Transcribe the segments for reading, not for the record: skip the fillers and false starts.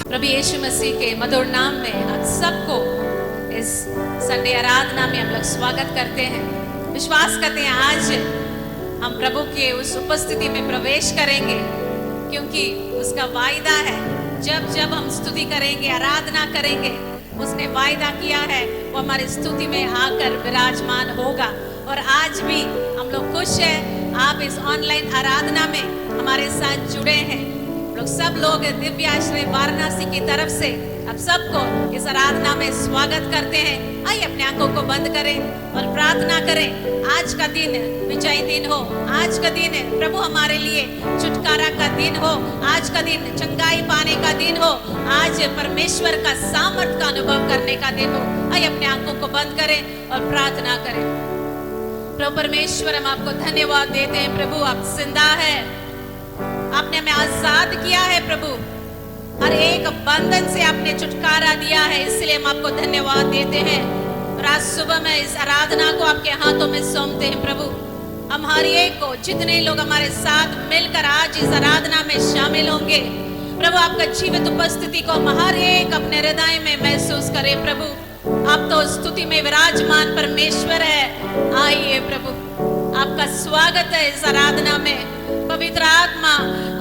प्रभु यीशु मसीह के मधुर नाम में आप सबको इस संडे आराधना में हम लोग स्वागत करते हैं। विश्वास करते हैं आज हम प्रभु के उस उपस्थिति में प्रवेश करेंगे, क्योंकि उसका वायदा है जब जब हम स्तुति करेंगे, आराधना करेंगे, उसने वायदा किया है वो हमारी स्तुति में आकर विराजमान होगा। और आज भी हम लोग खुश हैं, आप इस ऑनलाइन आराधना में हमारे साथ जुड़े हैं। लोग सब लोग दिव्य आश्रय वाराणसी की तरफ से आप सबको इस आराधना में स्वागत करते हैं। आइए अपने आंखों को बंद करें और प्रार्थना करें। आज का दिन विजय दिन हो, आज का दिन प्रभु हमारे लिए छुटकारा का दिन हो, आज का दिन चंगाई पाने का दिन हो, आज परमेश्वर का सामर्थ का अनुभव करने का दिन हो। आइए अपने आंखों को बंद करें और प्रार्थना करें। प्रभु परमेश्वर, हम आपको धन्यवाद देते हैं। प्रभु आप जिंदा है, आपने हमें आजाद किया है। प्रभु हर एक बंधन से आपने छुटकारा दिया है, इसलिए हम आपको धन्यवाद देते हैं। और आज सुबह में इस आराधना को आपके हाथों में सौंपते हैं। प्रभु हम हर एक को, जितने लोग हमारे साथ मिलकर आज इस आराधना में शामिल होंगे, प्रभु आपका जीवित उपस्थिति को हम हर एक अपने हृदय में महसूस करें। प्रभु आप तो स्तुति में विराजमान परमेश्वर है। आइए प्रभु, आपका स्वागत है इस आराधना में। पवित्र आत्मा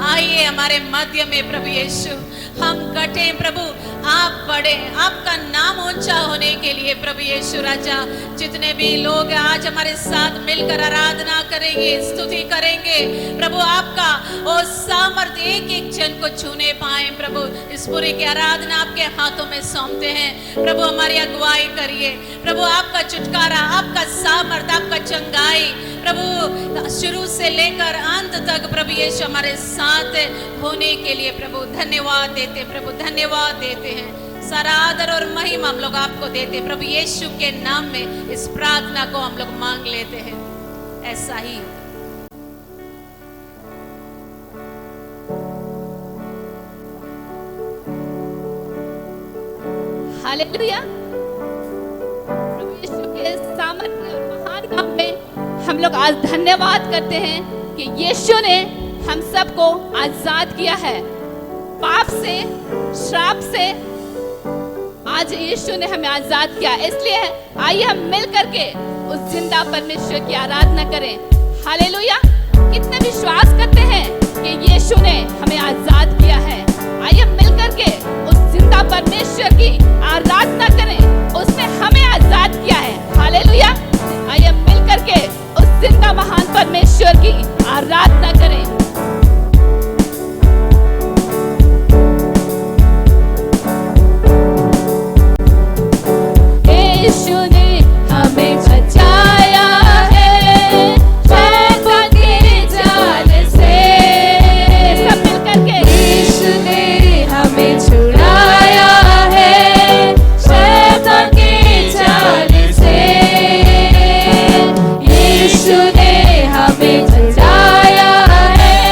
आइए हमारे मध्य में। प्रभु यीशु हम घटे, प्रभु आप बढ़े, आपका नाम ऊंचा होने के लिए। प्रभु यीशु राजा, जितने भी लोग आज हमारे साथ मिलकर आराधना करेंगे, स्तुति करेंगे, प्रभु आपका वो सामर्थ एक एक जन को छूने पाए। प्रभु इस पूरी की आराधना आपके हाथों में सौंपते हैं। प्रभु हमारी अगुवाई करिए। प्रभु आपका छुटकारा, आपका सामर्थ, आपका चंगाई प्रभु शुरू से लेकर अंत तक प्रभु यीशु हमारे साथ होने के लिए प्रभु धन्यवाद देते हैं। प्रभु धन्यवाद देते हैं। सारा आदर और महिमा हम लोग आपको देते हैं। प्रभु यीशु के नाम में इस प्रार्थना को हम लोग मांग लेते हैं। ऐसा ही हालेलुया। प्रभु यीशु के सामर्थ्य और महान काम में हम लोग आज धन्यवाद करते हैं कि यीशु ने हम सबको आजाद किया है पाप से, श्राप से। आज यीशु ने हमें आजाद किया, इसलिए आइए हम मिल करके उस जिंदा परमेश्वर की आराधना करें। हालेलुया। कितने विश्वास करते हैं कि यीशु ने हमें आजाद किया है। आइए मिल करके उस जिंदा परमेश्वर की आराधना करें, उसने हमें आजाद किया है। हालेलुया। आइए मिल करके उस जिंदा महान परमेश्वर की आराधना करें। यीशु ने हमें बचाया है शैतान के जाल से। सब मिल करके यीशु ने हमें छुड़ाया है शैतान के जाल से। यीशु ने हमें छुड़ाया है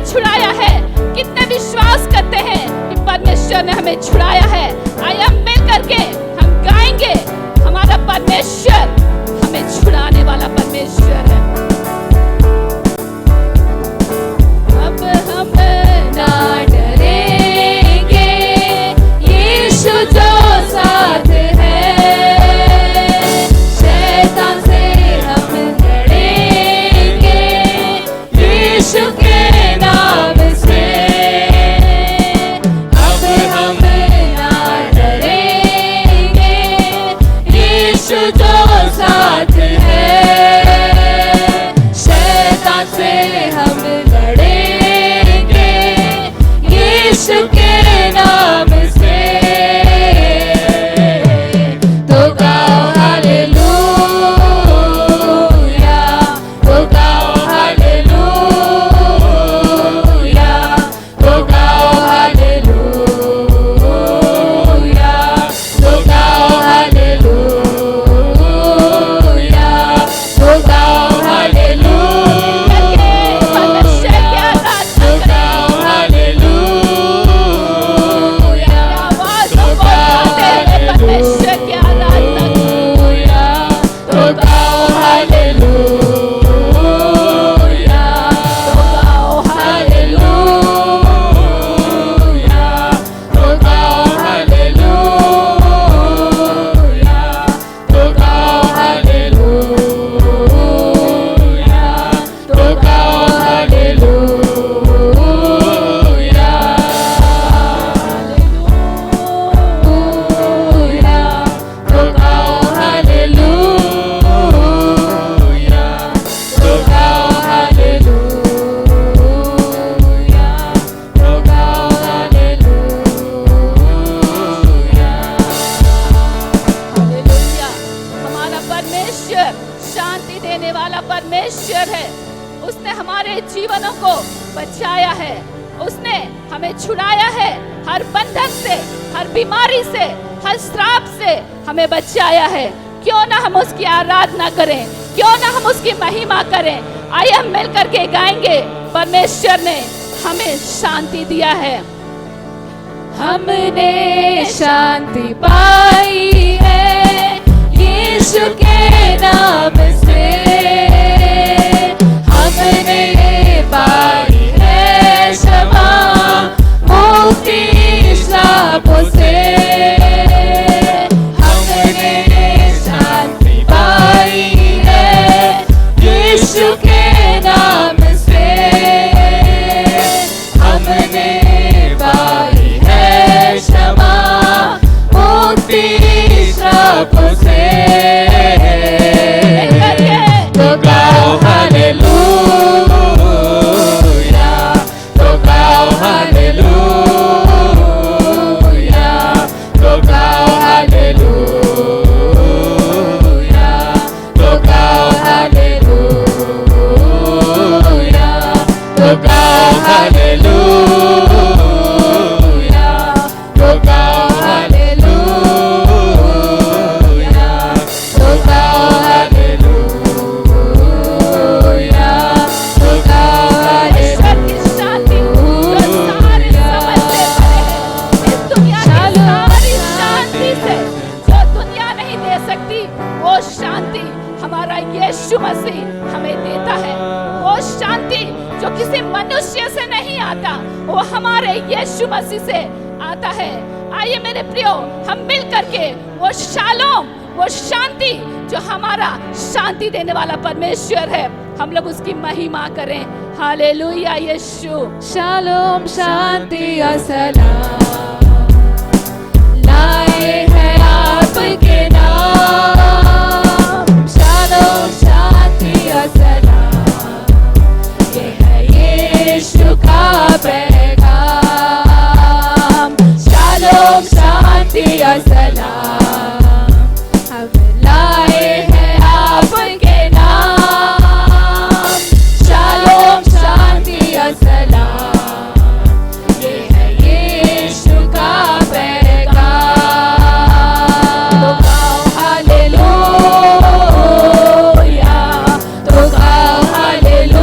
छुड़ाया है? कितने विश्वास करते हैं कि परमेश्वर ने हमें छुड़ाया है? आइए हम मिल करके हम गाएंगे, हमारा परमेश्वर हमें छुड़ाने वाला परमेश्वर है। अब हम ना डरेंगे, यीशु जो साथ है, शैतान से हम लड़ेंगे यीशु के नाम से। अब हम ना डरेंगे, यीशु जो साथ है, शैतान से हम लड़ेंगे यीशु के नाम से। तो गाओ हालेलुया, तो गाओ हालेलुया, तो गाओ हालेलुया, तो गाओ हालेलुया, तो गाओ हालेलुया। परमेश्वर की आराधना करें। आवाज़ों को उठाते हुए परमेश्वर की आराधना करें। तो गाओ हालेलुया, तो गाओ हालेलुया, तो गाओ हालेलुया, तो गाओ हालेलुया, तो गाओ हालेलुया। तो गाओ हालेलुया, तो गाओ हालेलुया, तो गाओ हालेलुया। हालेलुया। हमारा परमेश्वर शांति देने वाला परमेश्वर है। उसने हमारे जीवनों को बचाया है, उसने हमें छुड़ाया है हर बंधन से, हर बीमारी से, हर श्राप से हमें बचाया है। क्यों ना हम उसकी आराधना करें, क्यों ना हम उसकी महिमा करें। आइए हम मिल करके गाएंगे, परमेश्वर ने हमें शांति दिया है। हमने शांति पाई है यीशु के नाम से, हमने पाई है क्षमा मुक्ति श्रापों से। हमने शांति पाई है यीशु के नाम से, हमने पाई है क्षमा मुक्ति श्रापों से। तो गाओ हालेलुया, तो गाओ हालेलुया, तो गाओ हालेलुया, तो गाओ हालेलुया, तो गाओ हालेलुया, तो गाओ हालेलुया, तो गाओ हालेलुया, तो गाओ हालेलुया। की शांति जो सारे समझ से परे है, इस दुनिया की सारी शांति से जो दुनिया नहीं दे सकती, वो शांति हमारा यीशु मसीह हमें देता है। वो शांति जो किसी मनुष्य से नहीं आता, वो हमारे यीशु मसीह से आता है। आइए मेरे प्रियो, हम मिल करके वो शालोम, वो शांति जो हमारा शांति देने वाला परमेश्वर है, हम लोग उसकी महिमा करें। हालेलुया यीशु। शालोम, शांति और सलाम लाए हैं आपके नाम। शालोम, शांति और सलाम, ये है यीशु का पैगाम। शालोम, शांति और सलाम हम लाए हैं आपके नाम। शालोम, शांति और सलाम, ये है यीशु का पैगाम। तो गाओ हालेलुया, तो गाओ हालेलुया,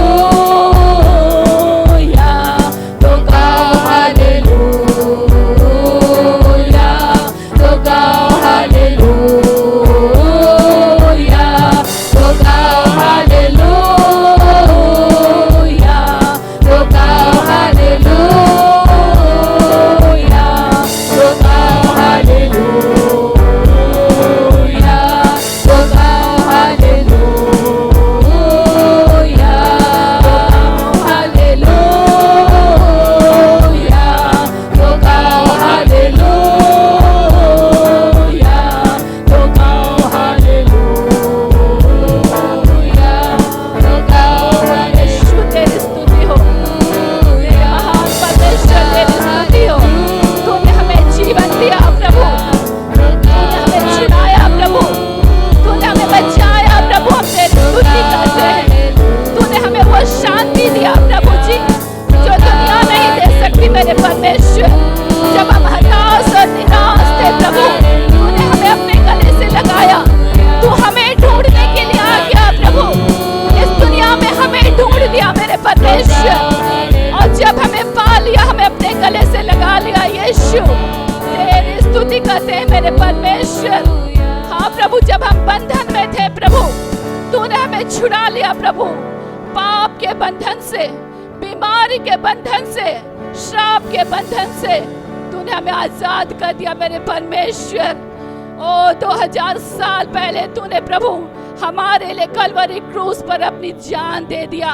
मेरे परमेश्वर। जब हम हताश और निराश थे प्रभु, तूने हमें अपने गले से लगाया। तू हमें ढूंढने के लिए आ गया प्रभु, इस दुनिया में हमें ढूंढ लिया मेरे परमेश्वर। और जब हमें पा लिया, हमें अपने गले से लगा लिया यीशु, तेरी स्तुति करते हैं मेरे परमेश्वर। हाँ प्रभु, जब हम बंधन में थे प्रभु, तूने हमें छुड़ा लिया प्रभु, पाप के बंधन से, बीमारी के बंधन से, श्राप के बंधन से तूने हमें आजाद कर दिया मेरे परमेश्वर। ओ 2000 साल पहले तूने प्रभु हमारे लिए कलवरी क्रूस पर अपनी जान दे दिया।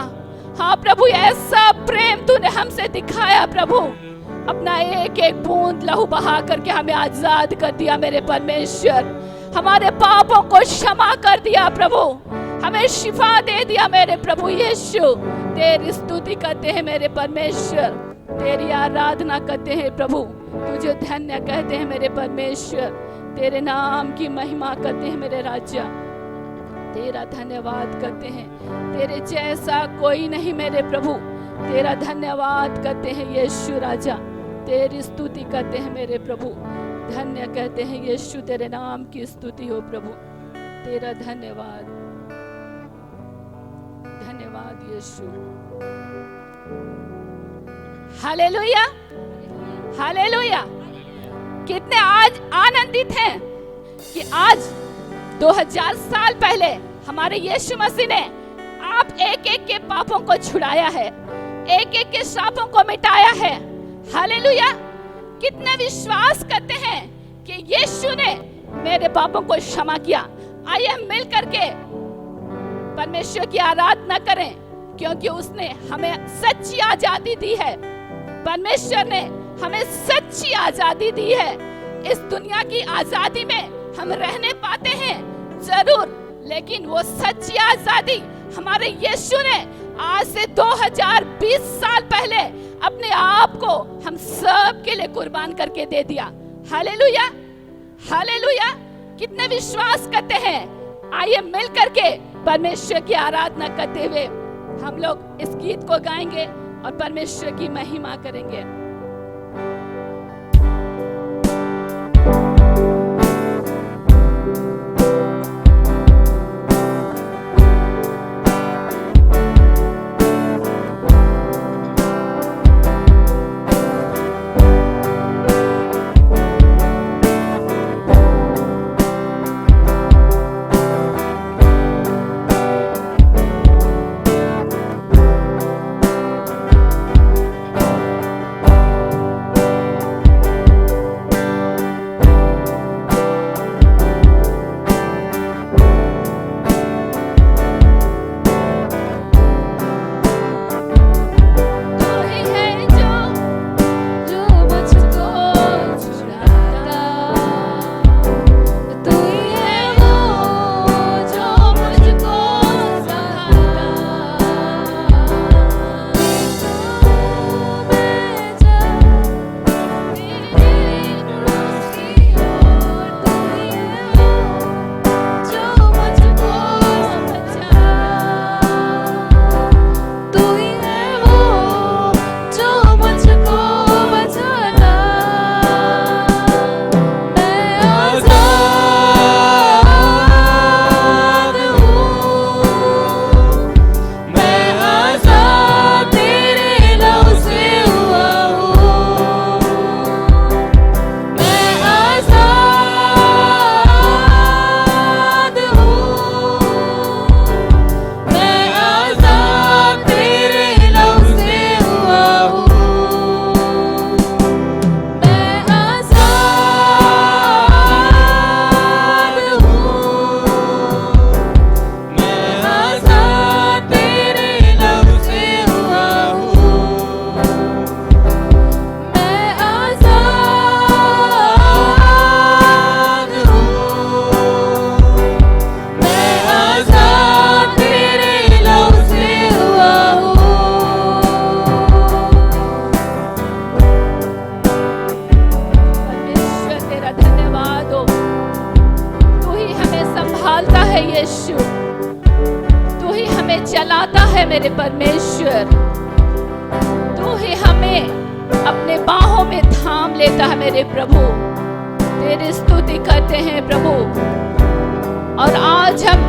हाँ प्रभु, ऐसा प्रेम तूने हमसे दिखाया प्रभु, अपना एक एक बूंद लहू बहा करके हमें आजाद कर दिया मेरे परमेश्वर। हमारे पापों को क्षमा कर दिया प्रभु, हमें शिफा दे दिया मेरे प्रभु यीशु। तेरी स्तुति करते हैं मेरे परमेश्वर, तेरी आराधना करते हैं प्रभु, तुझे धन्य कहते हैं मेरे परमेश्वर। तेरे नाम की महिमा करते हैं मेरे राजा, तेरा धन्यवाद करते हैं। तेरे जैसा कोई नहीं मेरे प्रभु, तेरा धन्यवाद करते हैं यीशु राजा। तेरी स्तुति करते हैं मेरे प्रभु, धन्य कहते हैं यीशु। तेरे नाम की स्तुति हो प्रभु, तेरा धन्यवाद, धन्यवाद यीशु। Hallelujah, hallelujah. कितने आज आनंदित हैं कि आज 2000 साल पहले हमारे यीशु मसीह ने आप एक एक के पापों को छुड़ाया है, एक एक के श्रापों को मिटाया है। हालेलुया। कितने विश्वास करते हैं कि यीशु ने मेरे पापों को क्षमा किया। आइए हम मिल करके परमेश्वर की आराधना करें, क्योंकि उसने हमें सच्ची आजादी दी है। परमेश्वर ने हमें सच्ची आजादी दी है। इस दुनिया की आजादी में हम रहने पाते हैं जरूर, लेकिन वो सच्ची आजादी हमारे यीशु ने आज से 2020 साल पहले अपने आप को हम सब के लिए कुर्बान करके दे दिया। Hallelujah, hallelujah. कितने विश्वास करते हैं। आइए मिल करके परमेश्वर की आराधना करते हुए हम लोग इस गीत को गाएंगे और परमेश्वर की महिमा करेंगे। बाहों में थाम लेता है मेरे प्रभु। तेरी स्तुति करते हैं प्रभु। और आज हम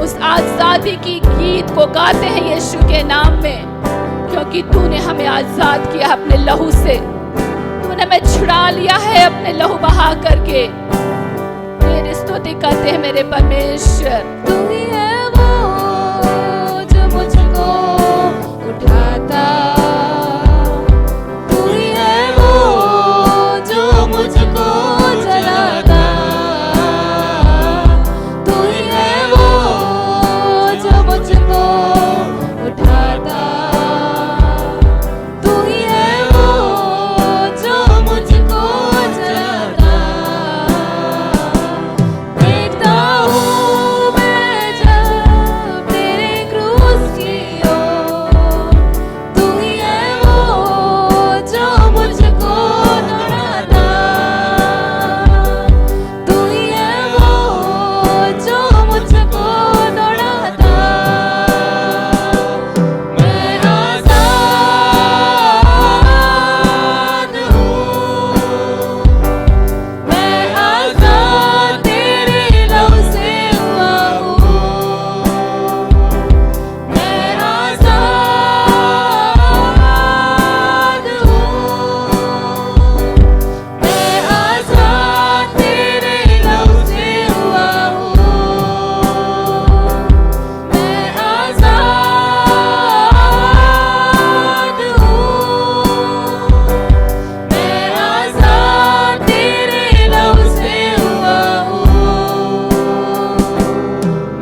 उस आजादी की गीत को गाते हैं यीशु के नाम में, क्योंकि तूने हमें आजाद किया अपने लहू से। तूने हमें छुड़ा लिया है अपने लहू बहा करके। तेरी स्तुति करते हैं मेरे परमेश्वर। तू ही है वो जो मुझको उठाता, तू ही है वो जो मुझको जलाता, तू ही है वो जो मुझको उठाता, तू ही है वो जो मुझको जलाता। देखता हूँ मैं जब तेरे क्रूस की ओर, तू ही है वो जो मुझको दौड़ाता, तू ही है वो जो मुझको दौड़ाता। मैं आजाद हूँ, मैं आजाद तेरे लहू से हुआ हूँ, मैं आजाद हूँ, मैं आजाद तेरे लहू से हुआ हूँ, मैं आजाद हूँ, मैं आजाद तेरे लहू से हुआ हूँ,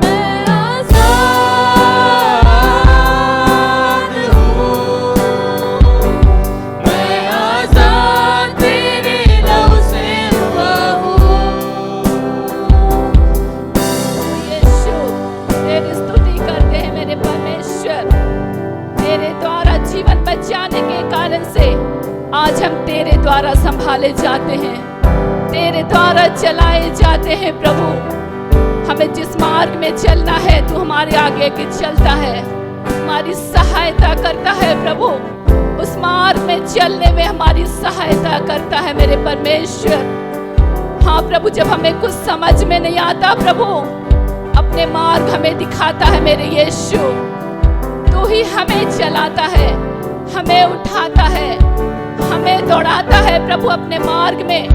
मैं आजाद हूँ, मैं आजाद तेरे लहू से हुआ हूँ। यीशु, तेरी स्तुति करते हैं मेरे परमेश्वर। तेरे द्वारा जीवन बचाने के कारण से आज हम तेरे द्वारा संभाले जाते हैं, तेरे द्वारा चलाए जाते हैं प्रभु। हमें जिस मार्ग में चलना है तू हमारे आगे के चलता है, हमारी सहायता करता है प्रभु। उस मार्ग में चलने में हमारी सहायता करता है मेरे परमेश्वर। हाँ प्रभु, जब हमें कुछ समझ में नहीं आता प्रभु, अपने मार्ग हमें दिखाता है मेरे यीशु। तू ही हमें चलाता है, हमें उठाता है, हमें दौड़ाता है प्रभु अपने मार्ग में,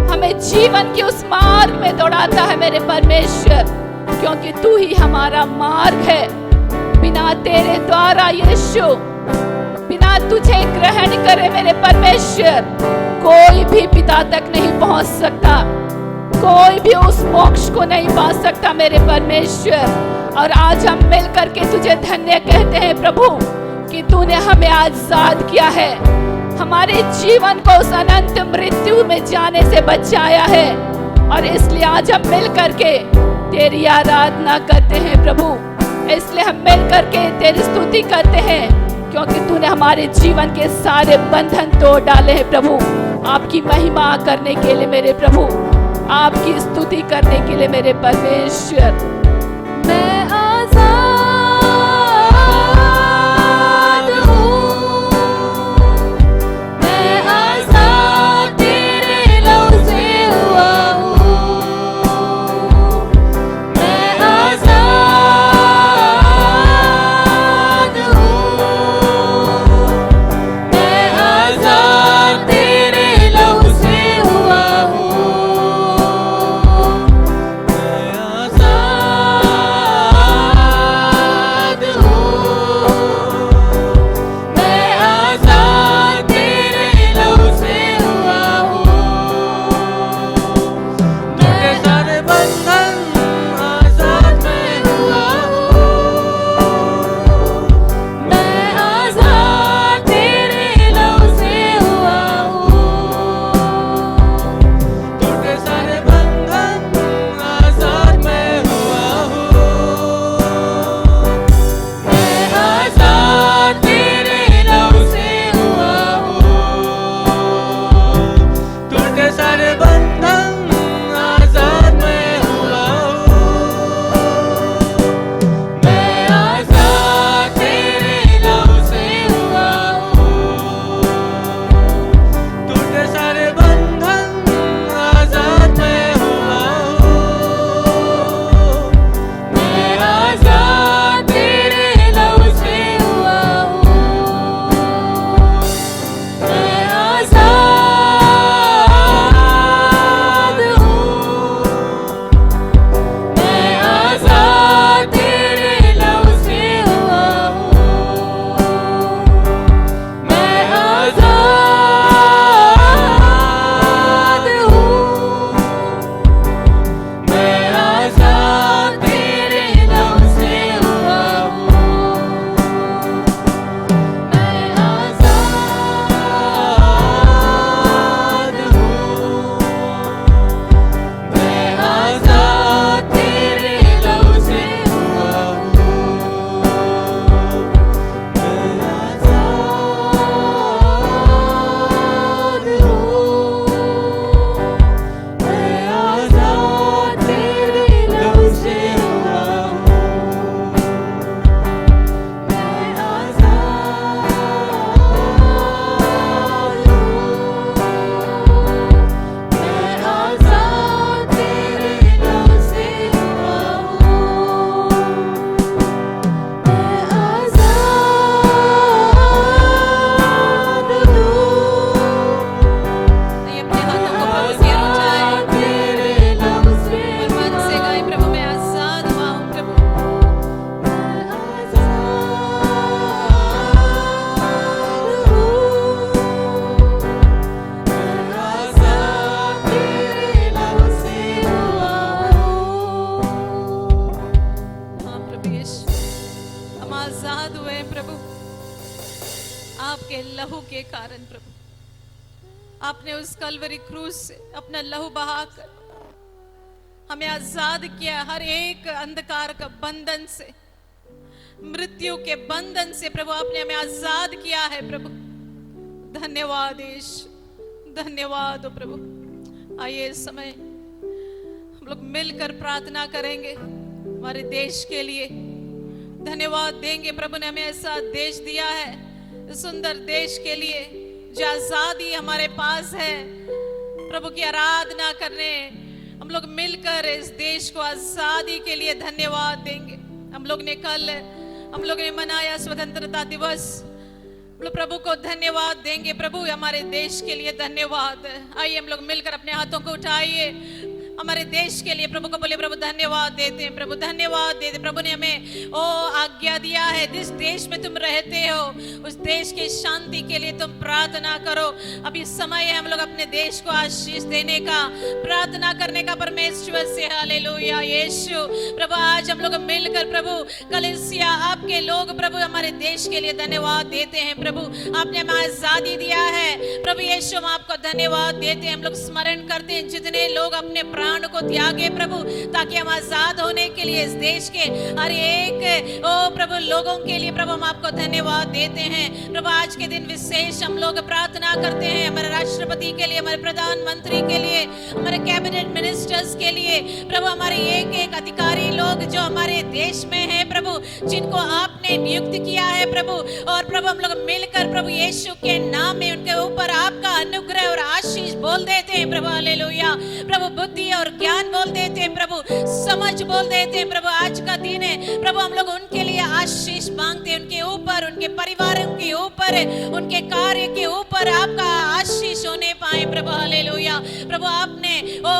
हमें जीवन के उस मार्ग में दौड़ाता है मेरे परमेश्वर, क्योंकि तू ही हमारा मार्ग है। बिना तेरे द्वारा यीशु, बिना तुझे ग्रहण करे मेरे परमेश्वर, कोई भी पिता तक नहीं पहुंच सकता, कोई भी उस मोक्ष को नहीं पा सकता मेरे परमेश्वर। और आज हम मिल करके तुझे धन्य कहते हैं प्रभु कि तूने हमें आजाद किया है, हमारे जीवन को उस अनंत मृत्यु में जाने से बचाया है। और इसलिए आज हम मिल करके तेरी आराधना करते हैं प्रभु। इसलिए हम मिल करके तेरी स्तुति करते हैं, क्योंकि तूने हमारे जीवन के सारे बंधन तोड़ डाले हैं प्रभु। आपकी महिमा करने के लिए मेरे प्रभु, आपकी स्तुति करने के लिए मेरे परमेश्वर। मैं आजाद हूँ, मैं आजाद तेरे लहू से हुआ हूँ, मैं आजाद हूँ, मैं आजाद तेरे लहू से हुआ हूँ, मैं आजाद लहू के कारण प्रभु, आपने उस कलवरी क्रूज से अपना लहू बहाकर हमें आजाद किया हर एक अंधकार का बंधन से, मृत्यु के बंधन से प्रभु आपने हमें आजाद किया है प्रभु। धन्यवाद यीशु, धन्यवाद हो प्रभु। आइए इस समय हम लोग मिलकर प्रार्थना करेंगे हमारे देश के लिए, धन्यवाद देंगे। प्रभु ने हमें ऐसा देश दिया है, सुंदर देश के लिए जो आजादी हमारे पास है प्रभु की आराधना करने हम लोग मिलकर इस देश को आजादी के लिए धन्यवाद देंगे। हम लोग ने मनाया स्वतंत्रता दिवस, हम लोग प्रभु को धन्यवाद देंगे। प्रभु हमारे देश के लिए धन्यवाद। आइए हम लोग मिलकर अपने हाथों को उठाइए हमारे देश के लिए प्रभु को बोले, प्रभु धन्यवाद देते हैं, प्रभु धन्यवाद देते। प्रभु ने हमें आज्ञा दिया है, जिस देश में तुम रहते हो उस देश की शांति के लिए तुम प्रार्थना करो। अभी समय है हम लोग अपने देश को आशीष देने का, प्रार्थना करने का परमेश्वर से। हालेलुया यीशु। प्रभु आज हम लोग मिलकर प्रभु कलीसिया आपके लोग प्रभु हमारे देश के लिए धन्यवाद देते हैं। प्रभु आपने हमें आजादी दिया है प्रभु यीशु, हम आपको धन्यवाद देते हैं। हम लोग स्मरण करते हैं जितने लोग अपने प्राण को त्यागे प्रभु ताकि हम आजाद होने के लिए इस देश के हर एक प्रभु लोगों के लिए प्रभु हम आपको धन्यवाद देते हैं। प्रभु आज के दिन विशेष हम लोग प्रार्थना करते हैं हमारे राष्ट्रपति के लिए, हमारे प्रधानमंत्री के लिए, हमारे कैबिनेट मिनिस्टर्स के लिए प्रभु, हमारे एक एक अधिकारी लोग जो हमारे देश में है प्रभु, जिनको आपने नियुक्त किया है प्रभु। और प्रभु हम लोग मिलकर प्रभु यीशु के नाम में उनके ऊपर आपका अनुग्रह और आशीष बोल देते हैं प्रभु। हालेलुया। प्रभु बुद्धि और ज्ञान बोल देते हैं प्रभु, समझ बोल देते हैं प्रभु। आज का दिन है प्रभु, हम लोग उनके लिए आशीष मांगते हैं, उनके ऊपर, उनके परिवारों के ऊपर, उनके कार्य के ऊपर आपका आशीष होने पाए प्रभु। हालेलुया। प्रभु आपने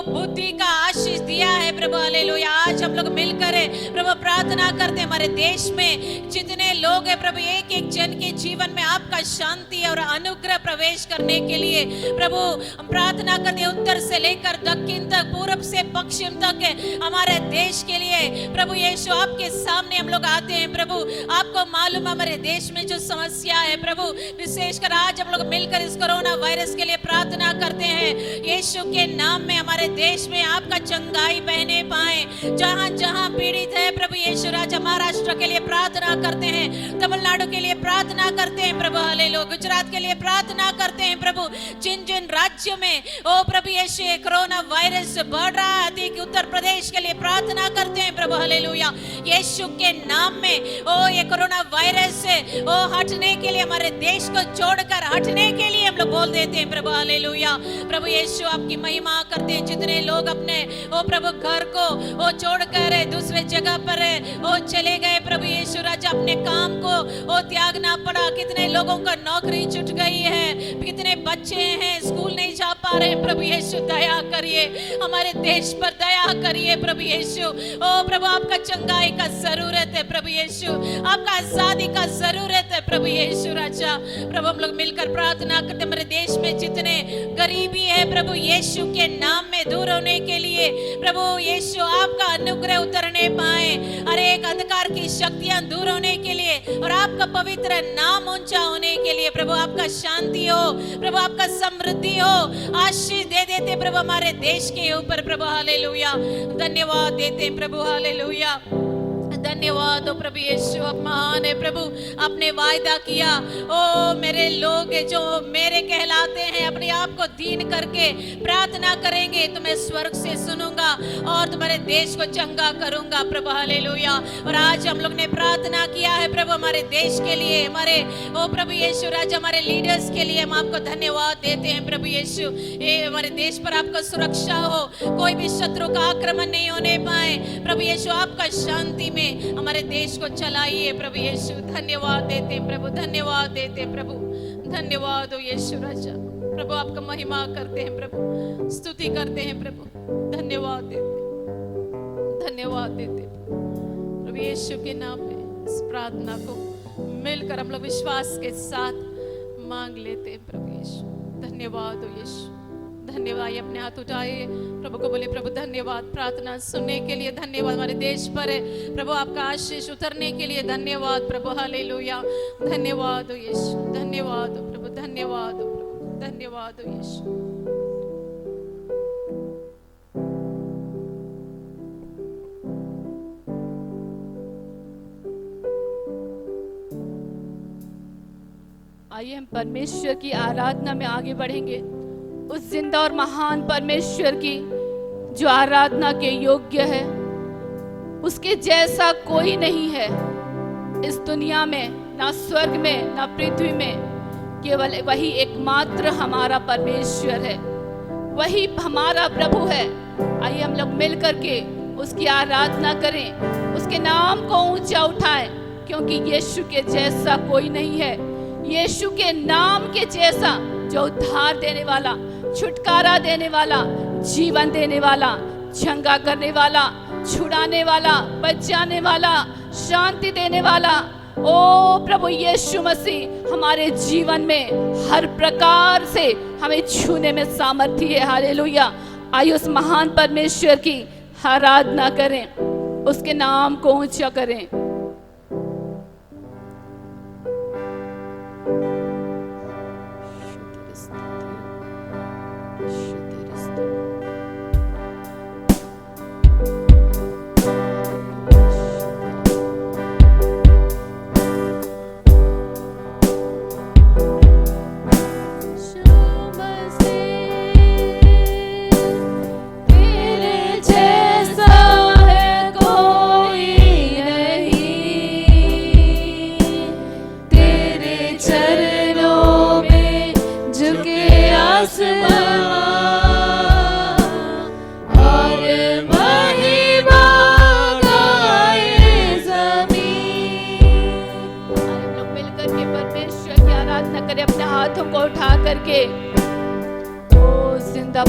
बुद्धि का आशीष दिया है प्रभु। हालेलुया। आज हम लोग मिलकर प्रभु प्रार्थना करते हैं हमारे देश में जितने लोग हैं प्रभु, एक एक जन के जीवन में आपका शांति और अनुग्रह प्रवेश करने के लिए प्रभु हम प्रार्थना करते हैं। उत्तर से लेकर दक्षिण तक, पूरब से पश्चिम तक हमारे देश के लिए प्रभु यीशु आपके सामने हम लोग आते हैं प्रभु। आपको मालूम है हमारे देश में जो समस्या है प्रभु, विशेषकर आज हम लोग मिलकर इस कोरोना वायरस के लिए प्रार्थना करते हैं यीशु के नाम में। हमारे देश में आपका चंगाई बहने पाए, जहां जहां पीड़ित है प्रभु यीशु राजा। महाराष्ट्र के लिए प्रार्थना करते हैं, तमिलनाडु के लिए प्रार्थना करते हैं प्रभु। हालेलुया। गुजरात के लिए प्रार्थना करते हैं प्रभु। जिन जिन राज्यों में प्रभु यीशु कोरोना वायरस बढ़ रहा है, उत्तर प्रदेश के लिए प्रार्थना करते हैं प्रभु। हालेलुया। यीशु के नाम में ये कोरोना वायरस से हटने के लिए, हमारे देश को छोड़कर हटने के लिए हम लोग बोल देते हैं प्रभु। हालेलुया। प्रभु यीशु आपकी महिमा करते हैं। जितने लोग अपने प्रभु घर को छोड़कर दूसरे जगह पर चले गए प्रभु यीशु राजा, अपने काम को त्यागना पड़ा। कितने लोगों का नौकरी छूट गई है, कितने बच्चे हैं स्कूल नहीं जा पा रहे प्रभु यीशु दया करिए, हमारे देश पर दया करिए प्रभु यीशु। प्रभु आपका चंगाई का जरूरत है प्रभु यीशु, आपका आजादी का जरूरत है प्रभु यीशु राजा। प्रभु हम लोग मिलकर प्रार्थना करते हमारे देश में जितने गरीबी है प्रभु यीशु के नाम में दूर होने के लिए प्रभु यीशु आपका अनुग्रह उतरने पाए, हर एक अंधकार की शक्तियां दूर होने के लिए और आपका पवित्र नाम ऊंचा होने के लिए प्रभु आपका शांति हो प्रभु, आपका समृद्धि हो, आशीष दे देते प्रभु हमारे देश के ऊपर प्रभु। हालेलुया। धन्यवाद देते हैं प्रभु। हालेलुया। धन्यवाद हो प्रभु यीशु, आप महान है प्रभु। आपने वायदा किया मेरे लोग जो मेरे कहलाते हैं अपने आप को दीन करके प्रार्थना करेंगे तो मैं स्वर्ग से सुनूंगा और तुम्हारे देश को चंगा करूंगा प्रभु। हालेलुया। और आज हम लोग ने प्रार्थना किया है प्रभु हमारे देश के लिए, हमारे प्रभु यीशु राजा, हमारे लीडर्स के लिए हम आपको धन्यवाद देते हैं प्रभु यीशु। हमारे देश पर आपका सुरक्षा हो, कोई भी शत्रु का आक्रमण नहीं होने पाए प्रभु यीशु। आपका शांति में हमारे देश को चलाइए प्रभु यीशु। धन्यवाद देते हैं प्रभु, धन्यवाद देते हैं प्रभु। धन्यवाद हो यीशु राजा। प्रभु आपका महिमा करते हैं प्रभु, स्तुति करते हैं प्रभु। धन्यवाद देते, धन्यवाद देते प्रभु यीशु के नाम में। इस प्रार्थना को मिलकर हम लोग विश्वास के साथ मांग लेते हैं प्रभु यीशु। धन्यवाद हो यीशु। धन्यवाद। अपने हाथ उठाए प्रभु को बोले, प्रभु धन्यवाद प्रार्थना सुनने के लिए, धन्यवाद हमारे देश पर है प्रभु आपका आशीष उतरने के लिए, धन्यवाद प्रभु। हालेलुया। धन्यवाद हो यीशु, धन्यवाद हो प्रभु, प्रभु, धन्यवाद हो प्रभु, धन्यवाद हो यीशु। आइए हम परमेश्वर की आराधना में आगे बढ़ेंगे। उस जिंदा और महान परमेश्वर की जो आराधना के योग्य है, उसके जैसा कोई नहीं है इस दुनिया में, ना स्वर्ग में ना पृथ्वी में। केवल वही एकमात्र हमारा परमेश्वर है, वही हमारा प्रभु है। आइए हम लोग मिल करके उसकी आराधना करें, उसके नाम को ऊंचा उठाएं, क्योंकि यीशु के जैसा कोई नहीं है। यीशु के नाम के जैसा, जो उद्धार देने वाला, छुटकारा देने वाला, जीवन देने वाला, चंगा करने वाला, छुड़ाने वाला, बचाने वाला, शांति देने वाला। ओ प्रभु यीशु मसीह हमारे जीवन में हर प्रकार से हमें छूने में सामर्थ्य है। हालेलुया। आइए उस महान परमेश्वर की आराधना करें, उसके नाम को ऊंचा करें।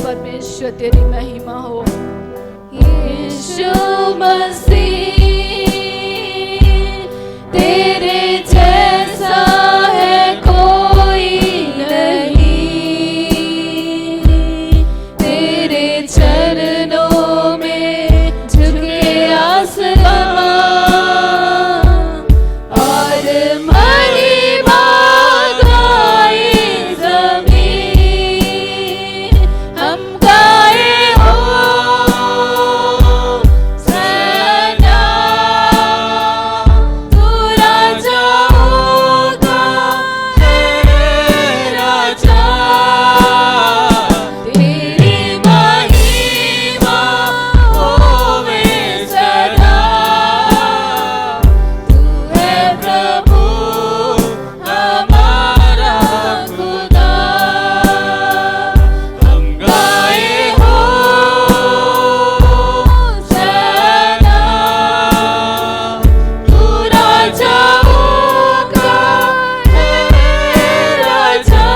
परमेश्वर तेरी महिमा हो। यीशु मसीह तेरे जैसा है कोई नहीं, तेरे चरणों में झुके आसमां और महिमा गाए ज़मीन। हम गाए हो सना, तू राजा होगा, है राजा। तेरी महिमा होवे सदा। तू है प्रभु हमारा खुदा। हम गाए हो सना, तू राजा होगा, है राजा।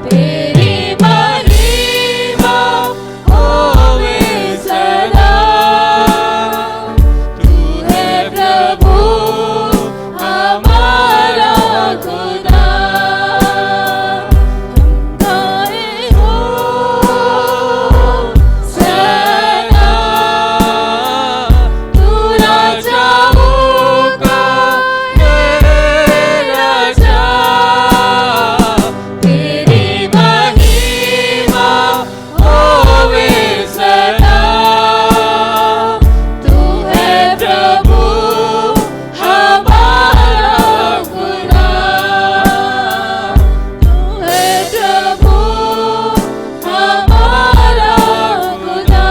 तेरी महिमा होवे सदा। तू है प्रभु हमारा खुदा। हम गाए हो सना, तू राजा होगा, है राजा। तेरी महिमा होवे सदा। तू है प्रभु हमारा खुदा। तू है प्रभु हमारा खुदा।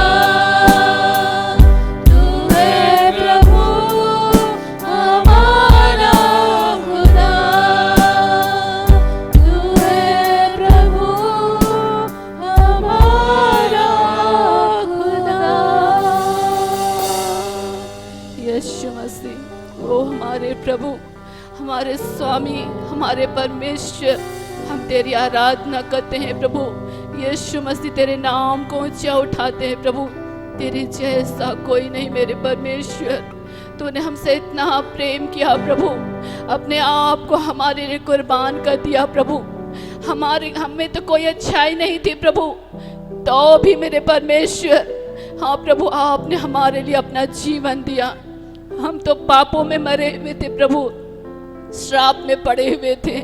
तू है प्रभु हमारा खुदा। तू है प्रभु हमारा खुदा। यीशु मसीह ओ हमारे प्रभु, हमारे स्वामी, हमारे परमेश्वर, हम तेरी आराधना करते हैं प्रभु। यीशु मसीह तेरे नाम को ऊंचा उठाते हैं प्रभु। तेरे जैसा कोई नहीं मेरे परमेश्वर। तूने हमसे इतना प्रेम किया प्रभु, अपने आप को हमारे लिए कुर्बान कर दिया प्रभु। हमें तो कोई अच्छाई नहीं थी प्रभु, तो भी मेरे परमेश्वर, हाँ प्रभु, आपने हमारे लिए अपना जीवन दिया। हम तो पापों में मरे हुए थे प्रभु, श्राप में पड़े हुए थे।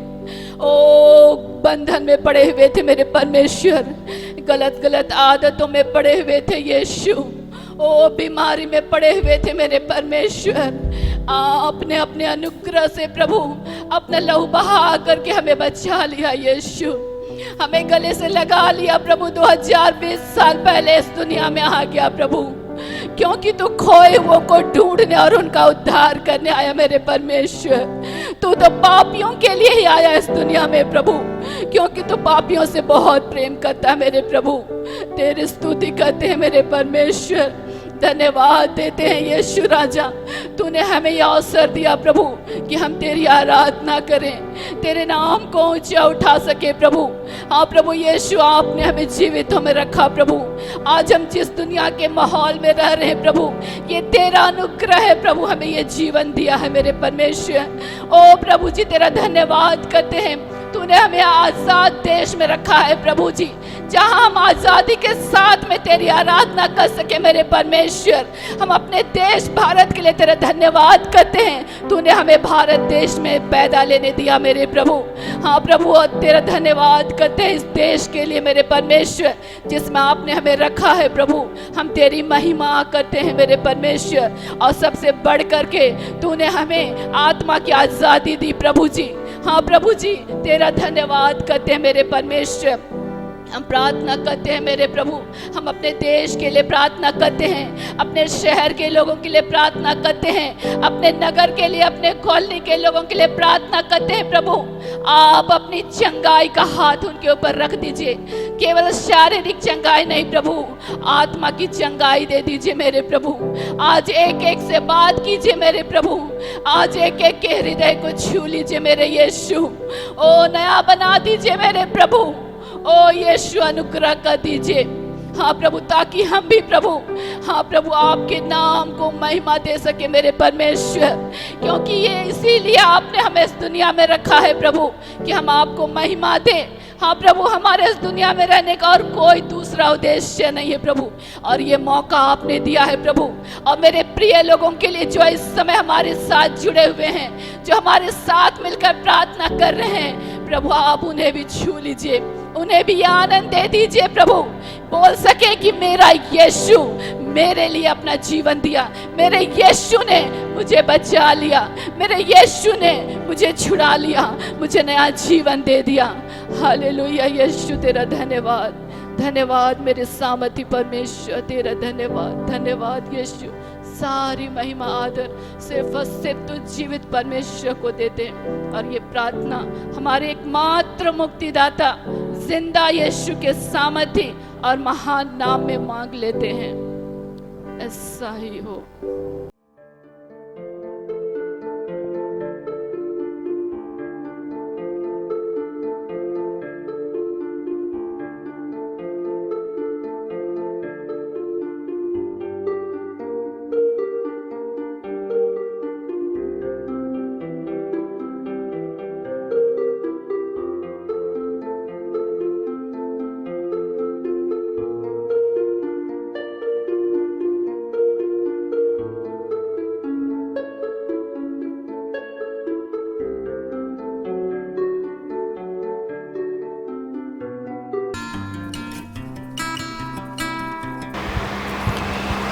बंधन में पड़े हुए थे मेरे परमेश्वर, गलत गलत आदतों में पड़े हुए थे यीशु, ओ बीमारी में पड़े हुए थे मेरे परमेश्वर। अपने अपने अनुग्रह से प्रभु अपना लहू बहा करके हमें बचा लिया यीशु, हमें गले से लगा लिया प्रभु। 2020 साल पहले इस दुनिया में आ गया प्रभु, क्योंकि तू खोए हुओं को ढूंढने और उनका उद्धार करने आया मेरे परमेश्वर। तू तो पापियों के लिए ही आया इस दुनिया में प्रभु, क्योंकि तू पापियों से बहुत प्रेम करता है मेरे प्रभु। तेरी स्तुति करते हैं मेरे परमेश्वर, धन्यवाद देते हैं यीशु राजा। तूने हमें यह अवसर दिया प्रभु कि हम तेरी आराधना करें, तेरे नाम को ऊंचा उठा सके प्रभु। हाँ प्रभु यीशु, आपने हमें जीवितों में रखा प्रभु। आज हम जिस दुनिया के माहौल में रह रहे हैं प्रभु, ये तेरा अनुग्रह है प्रभु, हमें ये जीवन दिया है मेरे परमेश्वर। ओ प्रभु जी, तेरा धन्यवाद करते हैं। तूने हमें आजाद देश में रखा है प्रभु जी, जहां हम आजादी के साथ में तेरी आराधना कर सके मेरे परमेश्वर। हम अपने देश भारत के लिए तेरा धन्यवाद करते हैं। तूने हमें भारत देश में पैदा लेने दिया मेरे प्रभु। हाँ प्रभु, तेरा धन्यवाद करते हैं इस देश के लिए मेरे परमेश्वर, जिसमें आपने हमें रखा है प्रभु। हम तेरी महिमा करते हैं मेरे परमेश्वर, और सबसे बढ़ करके तूने हमें आत्मा की आजादी दी प्रभु जी। हाँ प्रभु जी, तेरा धन्यवाद करते हैं मेरे परमेश्वर। हम प्रार्थना करते हैं मेरे प्रभु, हम अपने देश के लिए प्रार्थना करते हैं, अपने शहर के लोगों के लिए प्रार्थना करते हैं, अपने नगर के लिए, अपने कॉलोनी के लोगों के लिए प्रार्थना करते हैं प्रभु। आप अपनी चंगाई का हाथ उनके ऊपर रख दीजिए, केवल शारीरिक चंगाई नहीं प्रभु, आत्मा की चंगाई दे दीजिए मेरे प्रभु। आज एक एक से बात कीजिए मेरे प्रभु, आज एक एक के हृदय को छू लीजिए मेरे यीशु। ओ नया बना दीजिए मेरे प्रभु, ओ यीशु अनुग्रह कर दीजिए। हाँ प्रभु, ताकि हम भी प्रभु, हाँ प्रभु, आपके नाम को महिमा दे सके मेरे परमेश्वर, क्योंकि ये इसीलिए आपने हमें इस दुनिया में रखा है प्रभु, कि हम आपको महिमा दें। हाँ प्रभु, हमारे इस दुनिया में रहने का और कोई दूसरा उद्देश्य नहीं है प्रभु, और ये मौका आपने दिया है प्रभु। और मेरे प्रिय लोगों के लिए जो इस समय हमारे साथ जुड़े हुए हैं, जो हमारे साथ मिलकर प्रार्थना कर रहे हैं प्रभु, आप उन्हें भी छू लीजिए, उन्हें भी आनंद दे दीजिए प्रभु। बोल सके कि मेरा यीशु मेरे लिए अपना जीवन दिया, मेरे यीशु ने मुझे बचा लिया, मेरे यीशु ने मुझे छुड़ा लिया, मुझे नया जीवन दे दिया। हालेलुया यीशु, तेरा धन्यवाद, धन्यवाद मेरे सामर्थी परमेश्वर, तेरा धन्यवाद, धन्यवाद यीशु। सारी महिमा आदर सिर्फ और सिर्फ तो जीवित परमेश्वर को देते हैं। और ये प्रार्थना हमारे एकमात्र मुक्तिदाता जिंदा यीशु के सामर्थी और महान नाम में मांग लेते हैं, ऐसा ही हो।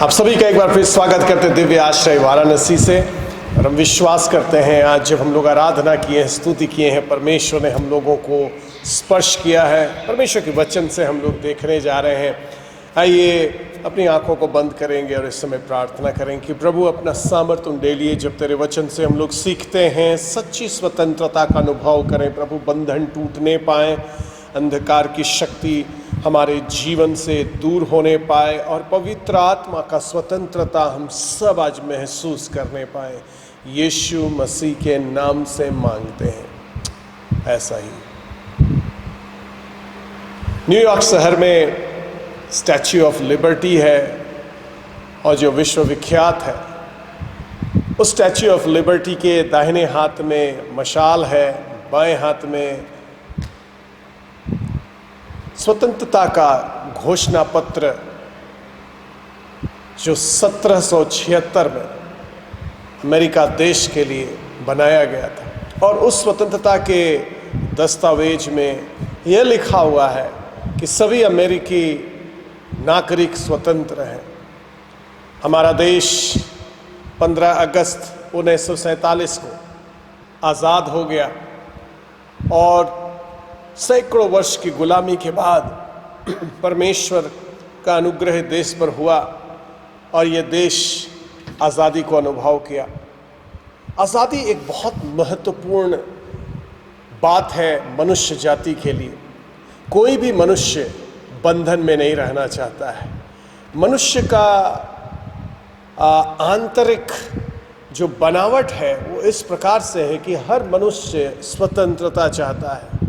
आप सभी का एक बार फिर स्वागत करते हैं दिव्य आश्रय वाराणसी से। और हम विश्वास करते हैं आज जब हम लोग आराधना किए हैं, स्तुति किए हैं, परमेश्वर ने हम लोगों को स्पर्श किया है। परमेश्वर के वचन से हम लोग देखने जा रहे हैं। आइए अपनी आंखों को बंद करेंगे और इस समय प्रार्थना करेंगे कि प्रभु अपना सामर्थ उन ले लिए। जब तेरे वचन से हम लोग सीखते हैं, सच्ची स्वतंत्रता का अनुभव करें प्रभु, बंधन टूटने पाए, अंधकार की शक्ति हमारे जीवन से दूर होने पाए और पवित्र आत्मा का स्वतंत्रता हम सब आज महसूस करने पाए। यीशु मसीह के नाम से मांगते हैं, ऐसा ही। न्यूयॉर्क शहर में स्टैच्यू ऑफ लिबर्टी है और जो विश्वविख्यात है, उस स्टैच्यू ऑफ लिबर्टी के दाहिने हाथ में मशाल है, बाएं हाथ में स्वतंत्रता का घोषणा पत्र जो 1776 में अमेरिका देश के लिए बनाया गया था। और उस स्वतंत्रता के दस्तावेज में यह लिखा हुआ है कि सभी अमेरिकी नागरिक स्वतंत्र हैं। हमारा देश 15 अगस्त 1947 को आज़ाद हो गया और सैकड़ों वर्ष की गुलामी के बाद परमेश्वर का अनुग्रह देश पर हुआ और ये देश आज़ादी को अनुभव किया। आज़ादी एक बहुत महत्वपूर्ण बात है मनुष्य जाति के लिए। कोई भी मनुष्य बंधन में नहीं रहना चाहता है। मनुष्य का आंतरिक जो बनावट है वो इस प्रकार से है कि हर मनुष्य स्वतंत्रता चाहता है।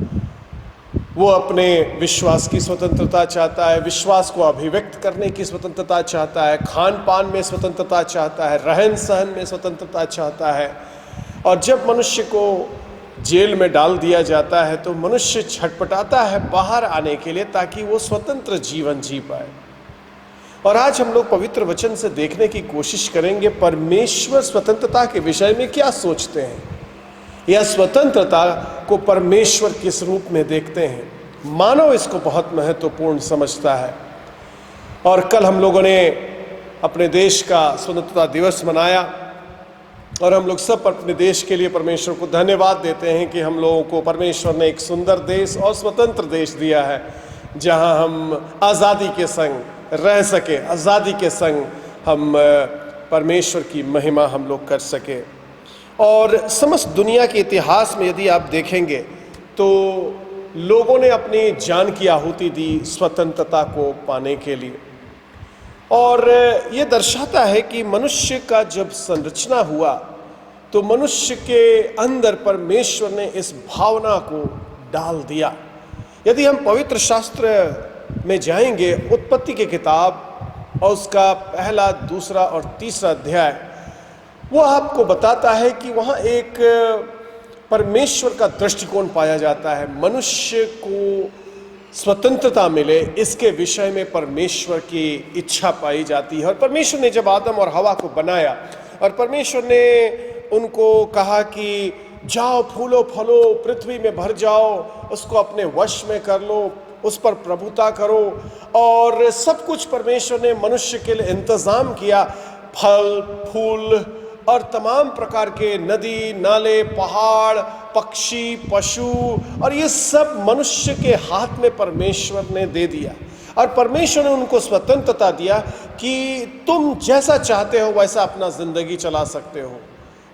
वो अपने विश्वास की स्वतंत्रता चाहता है, विश्वास को अभिव्यक्त करने की स्वतंत्रता चाहता है, खान पान में स्वतंत्रता चाहता है, रहन सहन में स्वतंत्रता चाहता है। और जब मनुष्य को जेल में डाल दिया जाता है तो मनुष्य छटपटाता है बाहर आने के लिए ताकि वो स्वतंत्र जीवन जी पाए। और आज हम लोग पवित्र वचन से देखने की कोशिश करेंगे परमेश्वर स्वतंत्रता के विषय में क्या सोचते हैं, या स्वतंत्रता को परमेश्वर किस रूप में देखते हैं। मानव इसको बहुत महत्वपूर्ण समझता है। और कल हम लोगों ने अपने देश का स्वतंत्रता दिवस मनाया और हम लोग सब अपने देश के लिए परमेश्वर को धन्यवाद देते हैं कि हम लोगों को परमेश्वर ने एक सुंदर देश और स्वतंत्र देश दिया है जहां हम आज़ादी के संग रह सके, आज़ादी के संग हम परमेश्वर की महिमा हम लोग कर सके। और समस्त दुनिया के इतिहास में यदि आप देखेंगे तो लोगों ने अपनी जान की आहुति दी स्वतंत्रता को पाने के लिए। और ये दर्शाता है कि मनुष्य का जब संरचना हुआ तो मनुष्य के अंदर परमेश्वर ने इस भावना को डाल दिया। यदि हम पवित्र शास्त्र में जाएंगे, उत्पत्ति की किताब और उसका 1, 2 और 3 अध्याय, वो आपको बताता है कि वहाँ एक परमेश्वर का दृष्टिकोण पाया जाता है। मनुष्य को स्वतंत्रता मिले इसके विषय में परमेश्वर की इच्छा पाई जाती है। और परमेश्वर ने जब आदम और हवा को बनाया और परमेश्वर ने उनको कहा कि जाओ, फूलो फलो, पृथ्वी में भर जाओ, उसको अपने वश में कर लो, उस पर प्रभुता करो, और सब कुछ परमेश्वर ने मनुष्य के लिए इंतज़ाम किया। फल, फूल और तमाम प्रकार के नदी, नाले, पहाड़, पक्षी, पशु, और ये सब मनुष्य के हाथ में परमेश्वर ने दे दिया। और परमेश्वर ने उनको स्वतंत्रता दिया कि तुम जैसा चाहते हो वैसा अपना ज़िंदगी चला सकते हो।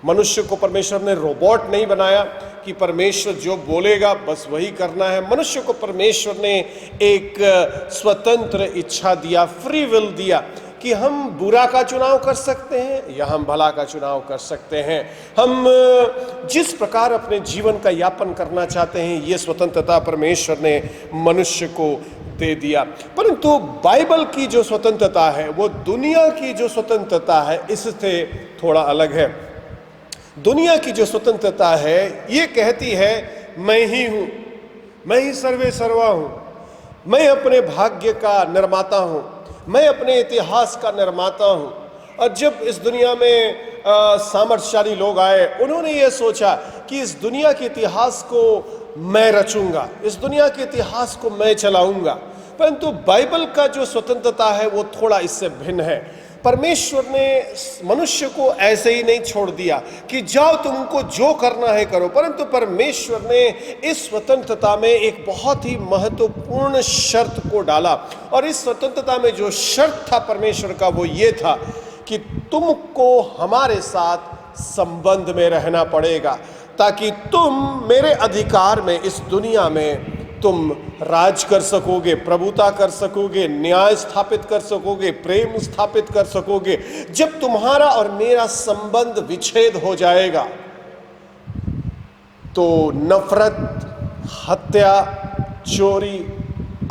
मनुष्य को परमेश्वर ने रोबोट नहीं बनाया कि परमेश्वर जो बोलेगा बस वही करना है। मनुष्य को परमेश्वर ने एक स्वतंत्र इच्छा दिया, फ्री विल दिया कि हम बुरा का चुनाव कर सकते हैं या हम भला का चुनाव कर सकते हैं। हम जिस प्रकार अपने जीवन का यापन करना चाहते हैं ये स्वतंत्रता परमेश्वर ने मनुष्य को दे दिया। परंतु बाइबल की जो स्वतंत्रता है वो दुनिया की जो स्वतंत्रता है इससे थोड़ा अलग है। दुनिया की जो स्वतंत्रता है ये कहती है मैं ही हूँ, मैं ही सर्वे सर्वा हूँ, मैं अपने भाग्य का निर्माता हूँ, मैं अपने इतिहास का निर्माता हूँ। और जब इस दुनिया में सामर्थ्यशाली लोग आए उन्होंने ये सोचा कि इस दुनिया के इतिहास को मैं रचूंगा, इस दुनिया के इतिहास को मैं चलाऊंगा। परंतु बाइबल का जो स्वतंत्रता है वो थोड़ा इससे भिन्न है। परमेश्वर ने मनुष्य को ऐसे ही नहीं छोड़ दिया कि जाओ तुमको जो करना है करो, परंतु परमेश्वर ने इस स्वतंत्रता में एक बहुत ही महत्वपूर्ण शर्त को डाला। और इस स्वतंत्रता में जो शर्त था परमेश्वर का वो ये था कि तुमको हमारे साथ संबंध में रहना पड़ेगा ताकि तुम मेरे अधिकार में इस दुनिया में तुम राज कर सकोगे, प्रभुता कर सकोगे, न्याय स्थापित कर सकोगे, प्रेम स्थापित कर सकोगे। जब तुम्हारा और मेरा संबंध विच्छेद हो जाएगा तो नफरत, हत्या, चोरी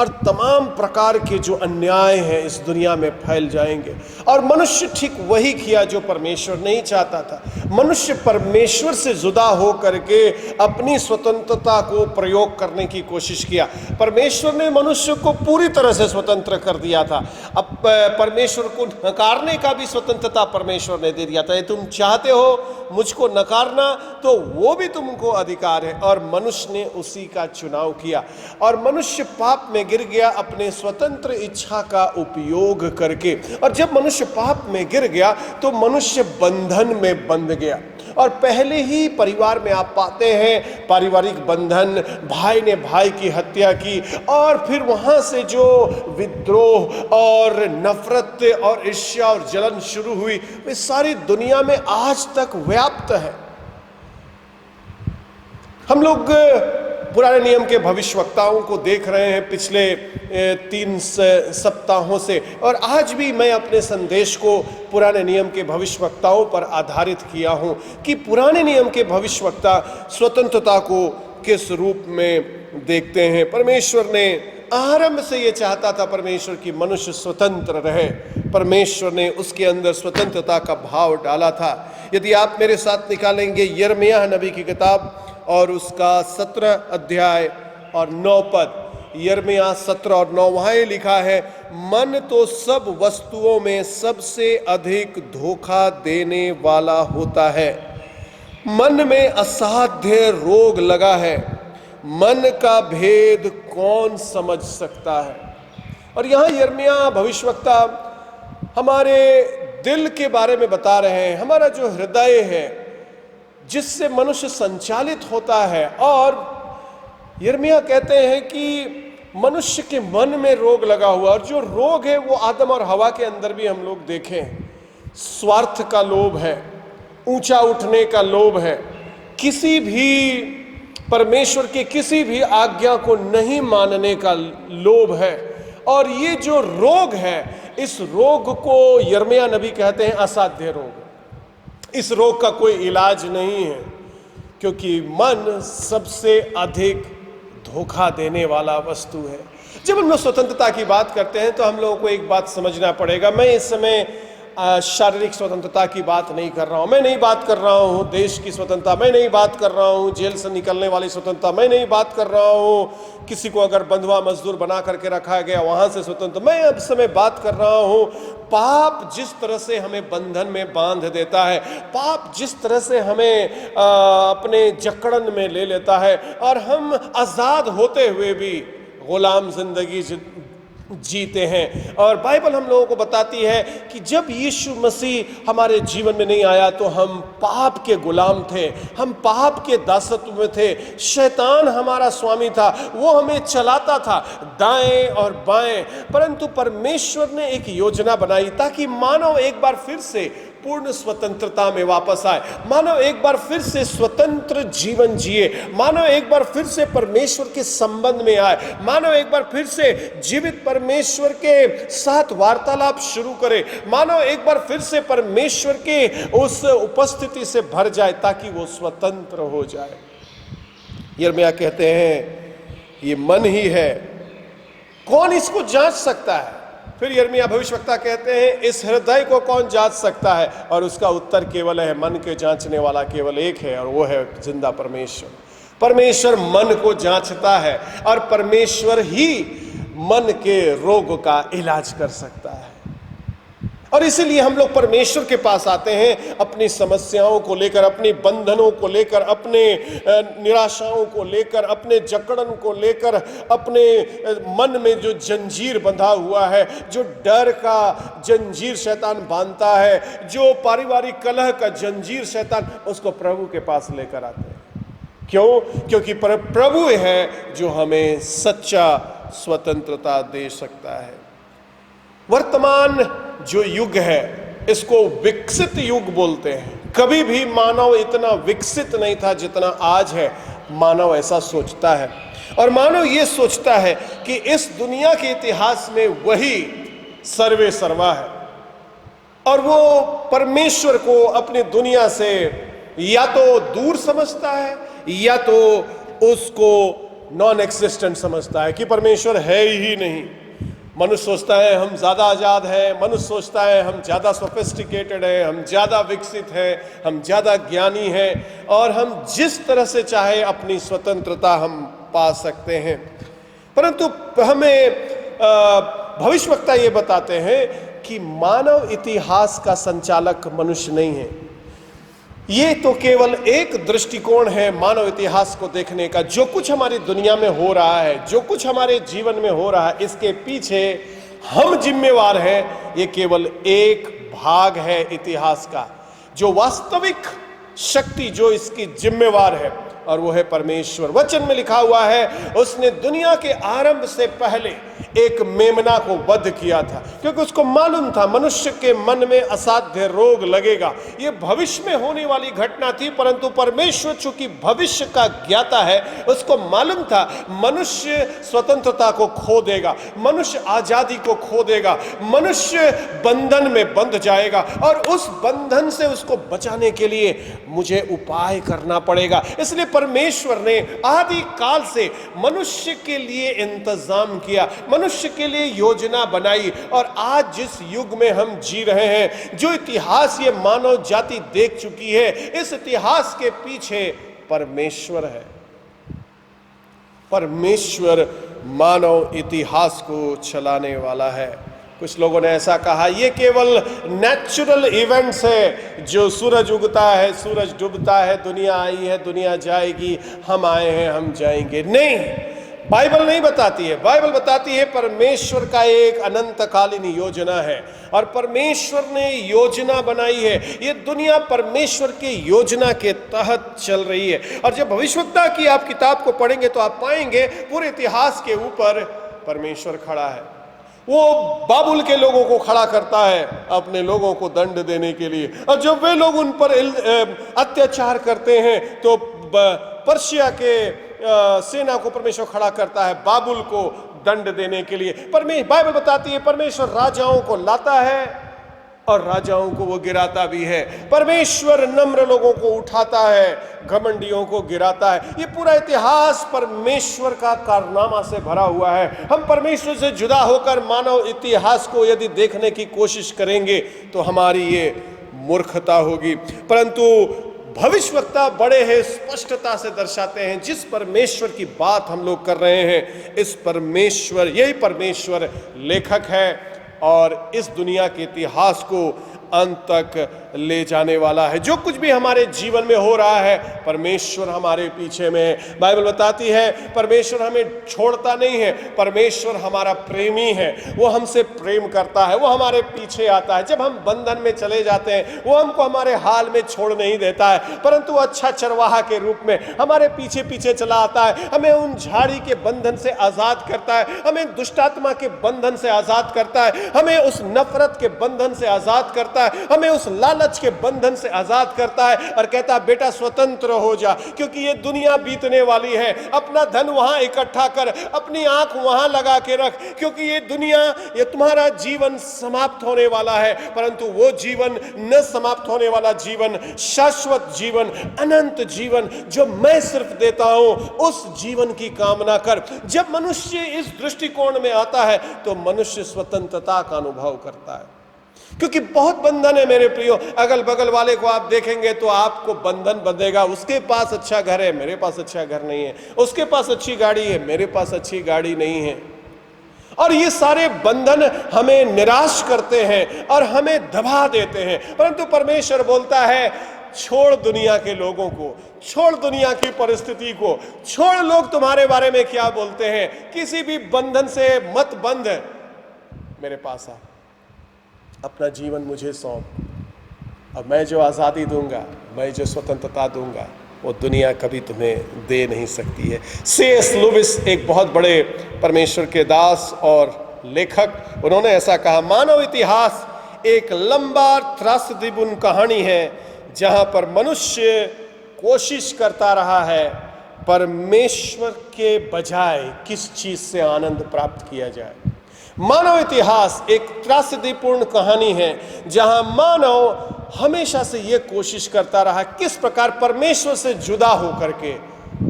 और तमाम प्रकार के जो अन्याय हैं इस दुनिया में फैल जाएंगे। और मनुष्य ठीक वही किया जो परमेश्वर नहीं चाहता था। मनुष्य परमेश्वर से जुदा हो करके अपनी स्वतंत्रता को प्रयोग करने की कोशिश किया। परमेश्वर ने मनुष्य को पूरी तरह से स्वतंत्र कर दिया था। अब परमेश्वर को नकारने का भी स्वतंत्रता परमेश्वर ने दे दिया था। तुम चाहते हो मुझको नकारना तो वो भी तुमको अधिकार है। और मनुष्य ने उसी का चुनाव किया और मनुष्य पाप में गिर गया अपने स्वतंत्र इच्छा का उपयोग करके। और जब मनुष्य पाप में गिर गया तो मनुष्य बंधन में बंध गया। और पहले ही परिवार में आप पाते हैं पारिवारिक बंधन, भाई ने भाई की हत्या की और फिर वहां से जो विद्रोह और नफरत और ईर्ष्या और जलन शुरू हुई वे सारी दुनिया में आज तक व्याप्त है। हम लोग पुराने नियम के भविष्यवक्ताओं को देख रहे हैं पिछले 3 सप्ताहों से, और आज भी मैं अपने संदेश को पुराने नियम के भविष्यवक्ताओं पर आधारित किया हूं कि पुराने नियम के भविष्यवक्ता स्वतंत्रता को किस रूप में देखते हैं। परमेश्वर ने आरंभ से ये चाहता था परमेश्वर की मनुष्य स्वतंत्र रहे। परमेश्वर ने उसके अंदर स्वतंत्रता का भाव डाला था। यदि आप मेरे साथ निकालेंगे यिर्मयाह नबी की किताब और उसका 17 अध्याय और 9 पद, यिर्मयाह 17 और 9, वहाँ ये लिखा है, मन तो सब वस्तुओं में सबसे अधिक धोखा देने वाला होता है, मन में असाध्य रोग लगा है, मन का भेद कौन समझ सकता है। और यहाँ यिर्मयाह भविष्यवक्ता हमारे दिल के बारे में बता रहे हैं, हमारा जो हृदय है जिससे मनुष्य संचालित होता है। और यिर्मयाह कहते हैं कि मनुष्य के मन में रोग लगा हुआ, और जो रोग है वो आदम और हवा के अंदर भी हम लोग देखें। स्वार्थ का लोभ है, ऊंचा उठने का लोभ है, किसी भी परमेश्वर के किसी भी आज्ञा को नहीं मानने का लोभ है। और ये जो रोग है, इस रोग को यिर्मयाह नबी कहते हैं असाध्य रोग। इस रोग का कोई इलाज नहीं है, क्योंकि मन सबसे अधिक धोखा देने वाला वस्तु है। जब हम लोग स्वतंत्रता की बात करते हैं तो हम लोगों को एक बात समझना पड़ेगा। मैं इस समय शारीरिक स्वतंत्रता की बात नहीं कर रहा हूँ, मैं नहीं बात कर रहा हूँ देश की स्वतंत्रता, मैं नहीं बात कर रहा हूँ जेल से निकलने वाली स्वतंत्रता, मैं नहीं बात कर रहा हूँ किसी को अगर बंधुआ मजदूर बना करके रखा गया वहाँ से स्वतंत्र। मैं अब समय बात कर रहा हूँ पाप जिस तरह से हमें बंधन में बांध देता है, पाप जिस तरह से हमें अपने जकड़न में ले लेता है और हम आज़ाद होते हुए भी गुलाम जिंदगी जीते हैं। और बाइबल हम लोगों को बताती है कि जब यीशु मसीह हमारे जीवन में नहीं आया तो हम पाप के गुलाम थे, हम पाप के दासत्व में थे, शैतान हमारा स्वामी था, वो हमें चलाता था दाएं और बाएं। परंतु परमेश्वर ने एक योजना बनाई ताकि मानव एक बार फिर से पूर्ण स्वतंत्रता में वापस आए, मानव एक बार फिर से स्वतंत्र जीवन जिए, मानव एक बार फिर से परमेश्वर के संबंध में आए, मानव एक बार फिर से जीवित परमेश्वर के साथ वार्तालाप शुरू करे, मानव एक बार फिर से परमेश्वर के उस उपस्थिति से भर जाए ताकि वो स्वतंत्र हो जाए। यिर्मयाह कहते हैं ये मन ही है, कौन इसको जांच सकता है? फिर यिर्मयाह भविष्यवक्ता कहते हैं इस हृदय को कौन जांच सकता है? और उसका उत्तर केवल है, मन के जांचने वाला केवल एक है और वो है जिंदा परमेश्वर। परमेश्वर मन को जांचता है और परमेश्वर ही मन के रोग का इलाज कर सकता है। और इसीलिए हम लोग परमेश्वर के पास आते हैं अपनी समस्याओं को लेकर, अपनी बंधनों को लेकर, अपने निराशाओं को लेकर, अपने जकड़न को लेकर, अपने मन में जो जंजीर बंधा हुआ है, जो डर का जंजीर शैतान बांधता है, जो पारिवारिक कलह का जंजीर शैतान, उसको प्रभु के पास लेकर आते हैं। क्यों? क्योंकि प्रभु है जो हमें सच्चा स्वतंत्रता दे सकता है। वर्तमान जो युग है इसको विकसित युग बोलते हैं। कभी भी मानव इतना विकसित नहीं था जितना आज है। मानव ऐसा सोचता है और मानव ये सोचता है कि इस दुनिया के इतिहास में वही सर्वे सर्वा है और वो परमेश्वर को अपनी दुनिया से या तो दूर समझता है या तो उसको नॉन एक्सिस्टेंट समझता है कि परमेश्वर है ही नहीं। मनुष्य सोचता है हम ज़्यादा आज़ाद हैं, मनुष्य सोचता है हम ज़्यादा सोफिस्टिकेटेड हैं, हम ज़्यादा विकसित हैं, हम ज़्यादा ज्ञानी हैं और हम जिस तरह से चाहे अपनी स्वतंत्रता हम पा सकते हैं। परंतु हमें भविष्यवक्ता ये बताते हैं कि मानव इतिहास का संचालक मनुष्य नहीं है। ये तो केवल एक दृष्टिकोण है मानव इतिहास को देखने का। जो कुछ हमारी दुनिया में हो रहा है, जो कुछ हमारे जीवन में हो रहा है, इसके पीछे हम जिम्मेवार हैं। ये केवल एक भाग है इतिहास का। जो वास्तविक शक्ति जो इसकी जिम्मेवार है, और वो है परमेश्वर। वचन में लिखा हुआ है, उसने दुनिया के आरंभ से पहले एक मेमना को वध किया था, क्योंकि उसको मालूम था मनुष्य के मन में असाध्य रोग लगेगा। ये भविष्य में होने वाली घटना थी, परंतु परमेश्वर चूंकि भविष्य का ज्ञाता है, उसको मालूम था मनुष्य स्वतंत्रता को खो देगा, मनुष्य आजादी को खो देगा, मनुष्य बंधन में बंध जाएगा, और उस बंधन से उसको बचाने के लिए मुझे उपाय करना पड़ेगा। इसलिए परमेश्वर ने आदि काल से मनुष्य के लिए इंतजाम किया, मनुष्य के लिए योजना बनाई। और आज जिस युग में हम जी रहे हैं, जो इतिहास ये मानव जाति देख चुकी है, इस इतिहास के पीछे परमेश्वर है। परमेश्वर मानव इतिहास को चलाने वाला है। कुछ लोगों ने ऐसा कहा, ये केवल नेचुरल इवेंट्स है, जो सूरज उगता है, सूरज डूबता है, दुनिया आई है, दुनिया जाएगी, हम आए हैं, हम जाएंगे। नहीं, बाइबल नहीं बताती है। बाइबल बताती है परमेश्वर का एक अनंतकालीन योजना है, और परमेश्वर ने योजना बनाई है। ये दुनिया परमेश्वर की योजना के तहत चल रही है। और जब भविष्यवक्ता की आप किताब को पढ़ेंगे तो आप पाएंगे पूरे इतिहास के ऊपर परमेश्वर खड़ा है। वो बाबुल के लोगों को खड़ा करता है अपने लोगों को दंड देने के लिए, और जब वे लोग उन पर अत्याचार करते हैं तो पर्शिया के सेना को परमेश्वर खड़ा करता है बाबुल को दंड देने के लिए। बाइबल बताती है परमेश्वर राजाओं को लाता है और राजाओं को वो गिराता भी है। परमेश्वर नम्र लोगों को उठाता है, घमंडियों को गिराता है। ये पूरा इतिहास परमेश्वर का कारनामा से भरा हुआ है। हम परमेश्वर से जुदा होकर मानव इतिहास को यदि देखने की कोशिश करेंगे तो हमारी ये मूर्खता होगी। परंतु भविष्यवक्ता बड़े हैं स्पष्टता से दर्शाते हैं, जिस परमेश्वर की बात हम लोग कर रहे हैं, इस परमेश्वर, यही परमेश्वर लेखक है और इस दुनिया के इतिहास को अंत तक ले जाने वाला है। जो कुछ भी हमारे जीवन में हो रहा है, परमेश्वर हमारे पीछे में है। बाइबल बताती है परमेश्वर हमें छोड़ता नहीं है, परमेश्वर हमारा प्रेमी है, वो हमसे प्रेम करता है, वो हमारे पीछे आता है। जब हम बंधन में चले जाते हैं, वो हमको हमारे हाल में छोड़ नहीं देता है, परंतु अच्छा चरवाहा के रूप में हमारे पीछे पीछे चला आता है, हमें उन झाड़ी के बंधन से आजाद करता है, हमें दुष्टात्मा के बंधन से आजाद करता है, हमें उस नफरत के बंधन से आजाद करता है, हमें उस लालच के बंधन से आजाद करता है, और कहता है बेटा स्वतंत्र हो जा, क्योंकि ये दुनिया बीतने वाली है। अपना धन वहां इकट्ठा कर, अपनी आंख वहां लगा के रख, क्योंकि ये दुनिया, ये तुम्हारा जीवन समाप्त होने वाला है, परंतु वो जीवन न समाप्त होने वाला जीवन, शाश्वत जीवन, अनंत जीवन जो मैं सिर्फ देता हूं, उस जीवन की कामना कर। जब मनुष्य इस दृष्टिकोण में आता है तो मनुष्य स्वतंत्रता का अनुभव करता है, क्योंकि बहुत बंधन है मेरे प्रियो। अगल बगल वाले को आप देखेंगे तो आपको बंधन बंधेगा। उसके पास अच्छा घर है, मेरे पास अच्छा घर नहीं है, उसके पास अच्छी गाड़ी है, मेरे पास अच्छी गाड़ी नहीं है, और ये सारे बंधन हमें निराश करते हैं और हमें दबा देते हैं। परंतु परमेश्वर बोलता है छोड़ दुनिया के लोगों को, छोड़ दुनिया की परिस्थिति को, छोड़ लोग तुम्हारे बारे में क्या बोलते हैं, किसी भी बंधन से मत बंध, मेरे पास आ, अपना जीवन मुझे सौंप, और मैं जो आज़ादी दूंगा, मैं जो स्वतंत्रता दूंगा, वो दुनिया कभी तुम्हें दे नहीं सकती है। C.S. लुइस एक बहुत बड़े परमेश्वर के दास और लेखक, उन्होंने ऐसा कहा, मानव इतिहास एक लंबा त्रासदीपूर्ण कहानी है जहां पर मनुष्य कोशिश करता रहा है परमेश्वर के बजाय किस चीज से आनंद प्राप्त किया जाए। मानव इतिहास एक त्रासदीपूर्ण कहानी है जहां मानव हमेशा से यह कोशिश करता रहा किस प्रकार परमेश्वर से जुदा होकर के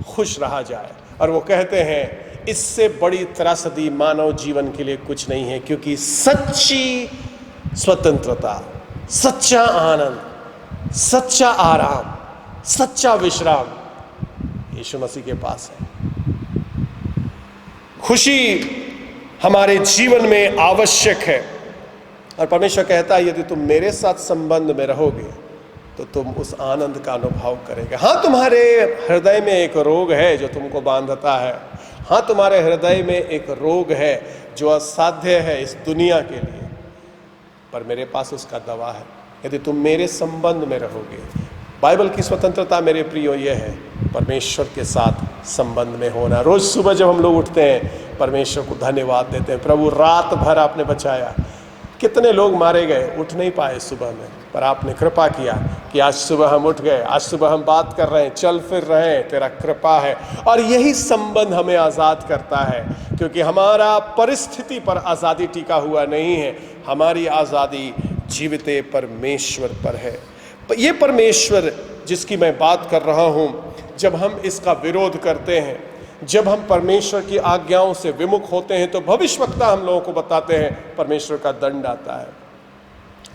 खुश रहा जाए, और वो कहते हैं इससे बड़ी त्रासदी मानव जीवन के लिए कुछ नहीं है, क्योंकि सच्ची स्वतंत्रता, सच्चा आनंद, सच्चा आराम, सच्चा विश्राम यीशु मसीह के पास है। खुशी हमारे जीवन में आवश्यक है। और परमेश्वर कहता है यदि तुम मेरे साथ संबंध में रहोगे तो तुम उस आनंद का अनुभव करेंगे। हाँ, तुम्हारे हृदय में एक रोग है जो तुमको बांधता है। हाँ, तुम्हारे हृदय में एक रोग है जो असाध्य है इस दुनिया के लिए, पर मेरे पास उसका दवा है यदि तुम मेरे संबंध में रहोगे। बाइबल की स्वतंत्रता मेरे प्रियो ये है परमेश्वर के साथ संबंध में होना। रोज सुबह जब हम लोग उठते हैं परमेश्वर को धन्यवाद देते हैं, प्रभु रात भर आपने बचाया। कितने लोग मारे गए, उठ नहीं पाए सुबह में, पर आपने कृपा किया कि आज सुबह हम उठ गए, आज सुबह हम बात कर रहे हैं, चल फिर रहे हैं, तेरा कृपा है। और यही संबंध हमें आज़ाद करता है, क्योंकि हमारा परिस्थिति पर आज़ादी टिका हुआ नहीं है, हमारी आज़ादी जीवित परमेश्वर पर है। ये परमेश्वर जिसकी मैं बात कर रहा हूँ, जब हम इसका विरोध करते हैं, जब हम परमेश्वर की आज्ञाओं से विमुख होते हैं, तो भविष्यवक्ता हम लोगों को बताते हैं परमेश्वर का दंड आता है।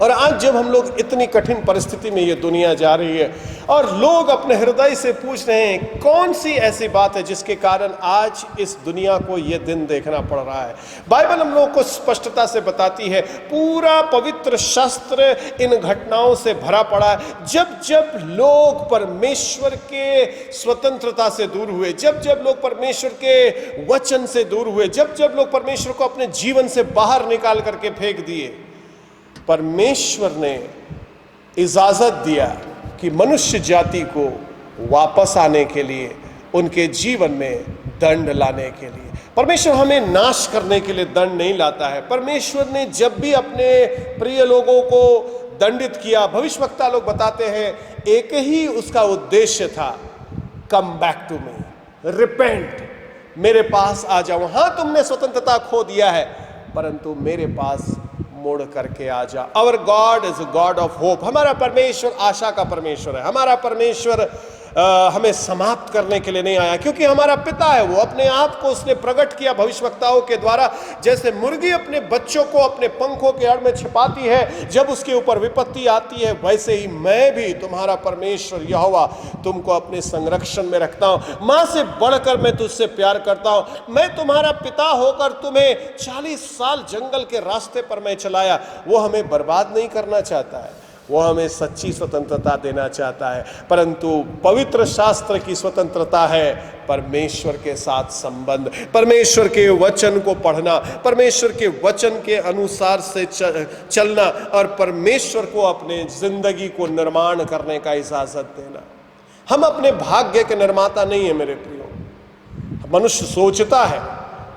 और आज जब हम लोग इतनी कठिन परिस्थिति में ये दुनिया जा रही है और लोग अपने हृदय से पूछ रहे हैं कौन सी ऐसी बात है जिसके कारण आज इस दुनिया को ये दिन देखना पड़ रहा है, बाइबल हम लोगों को स्पष्टता से बताती है। पूरा पवित्र शास्त्र इन घटनाओं से भरा पड़ा है। जब जब लोग परमेश्वर के स्वतंत्रता से दूर हुए, जब जब लोग परमेश्वर के वचन से दूर हुए, जब जब लोग परमेश्वर को अपने जीवन से बाहर निकाल करके फेंक दिए, परमेश्वर ने इजाजत दिया कि मनुष्य जाति को वापस आने के लिए, उनके जीवन में दंड लाने के लिए। परमेश्वर हमें नाश करने के लिए दंड नहीं लाता है। परमेश्वर ने जब भी अपने प्रिय लोगों को दंडित किया, भविष्यवक्ता लोग बताते हैं एक ही उसका उद्देश्य था, come back to me, repent, मेरे पास आ जाओ। हाँ, तुमने स्वतंत्रता खो दिया है, परंतु मेरे पास मोड़ करके आ जा। Our God is a God of hope. हमारा परमेश्वर आशा का परमेश्वर है। हमारा परमेश्वर हमें समाप्त करने के लिए नहीं आया, क्योंकि हमारा पिता है। वो अपने आप को उसने प्रकट किया भविष्यवक्ताओं के द्वारा। जैसे मुर्गी अपने बच्चों को अपने पंखों के आड़ में छिपाती है जब उसके ऊपर विपत्ति आती है, वैसे ही मैं भी तुम्हारा परमेश्वर यहोवा तुमको अपने संरक्षण में रखता हूं। मां से बढ़कर मैं तुझसे प्यार करता हूं। मैं तुम्हारा पिता होकर तुम्हें 40 साल जंगल के रास्ते पर मैं चलाया। वो हमें बर्बाद नहीं करना चाहता है, वो हमें सच्ची स्वतंत्रता देना चाहता है। परंतु पवित्र शास्त्र की स्वतंत्रता है परमेश्वर के साथ संबंध, परमेश्वर के वचन को पढ़ना, परमेश्वर के वचन के अनुसार से चलना और परमेश्वर को अपने जिंदगी को निर्माण करने का इजाजत देना। हम अपने भाग्य के निर्माता नहीं है मेरे प्रियो। मनुष्य सोचता है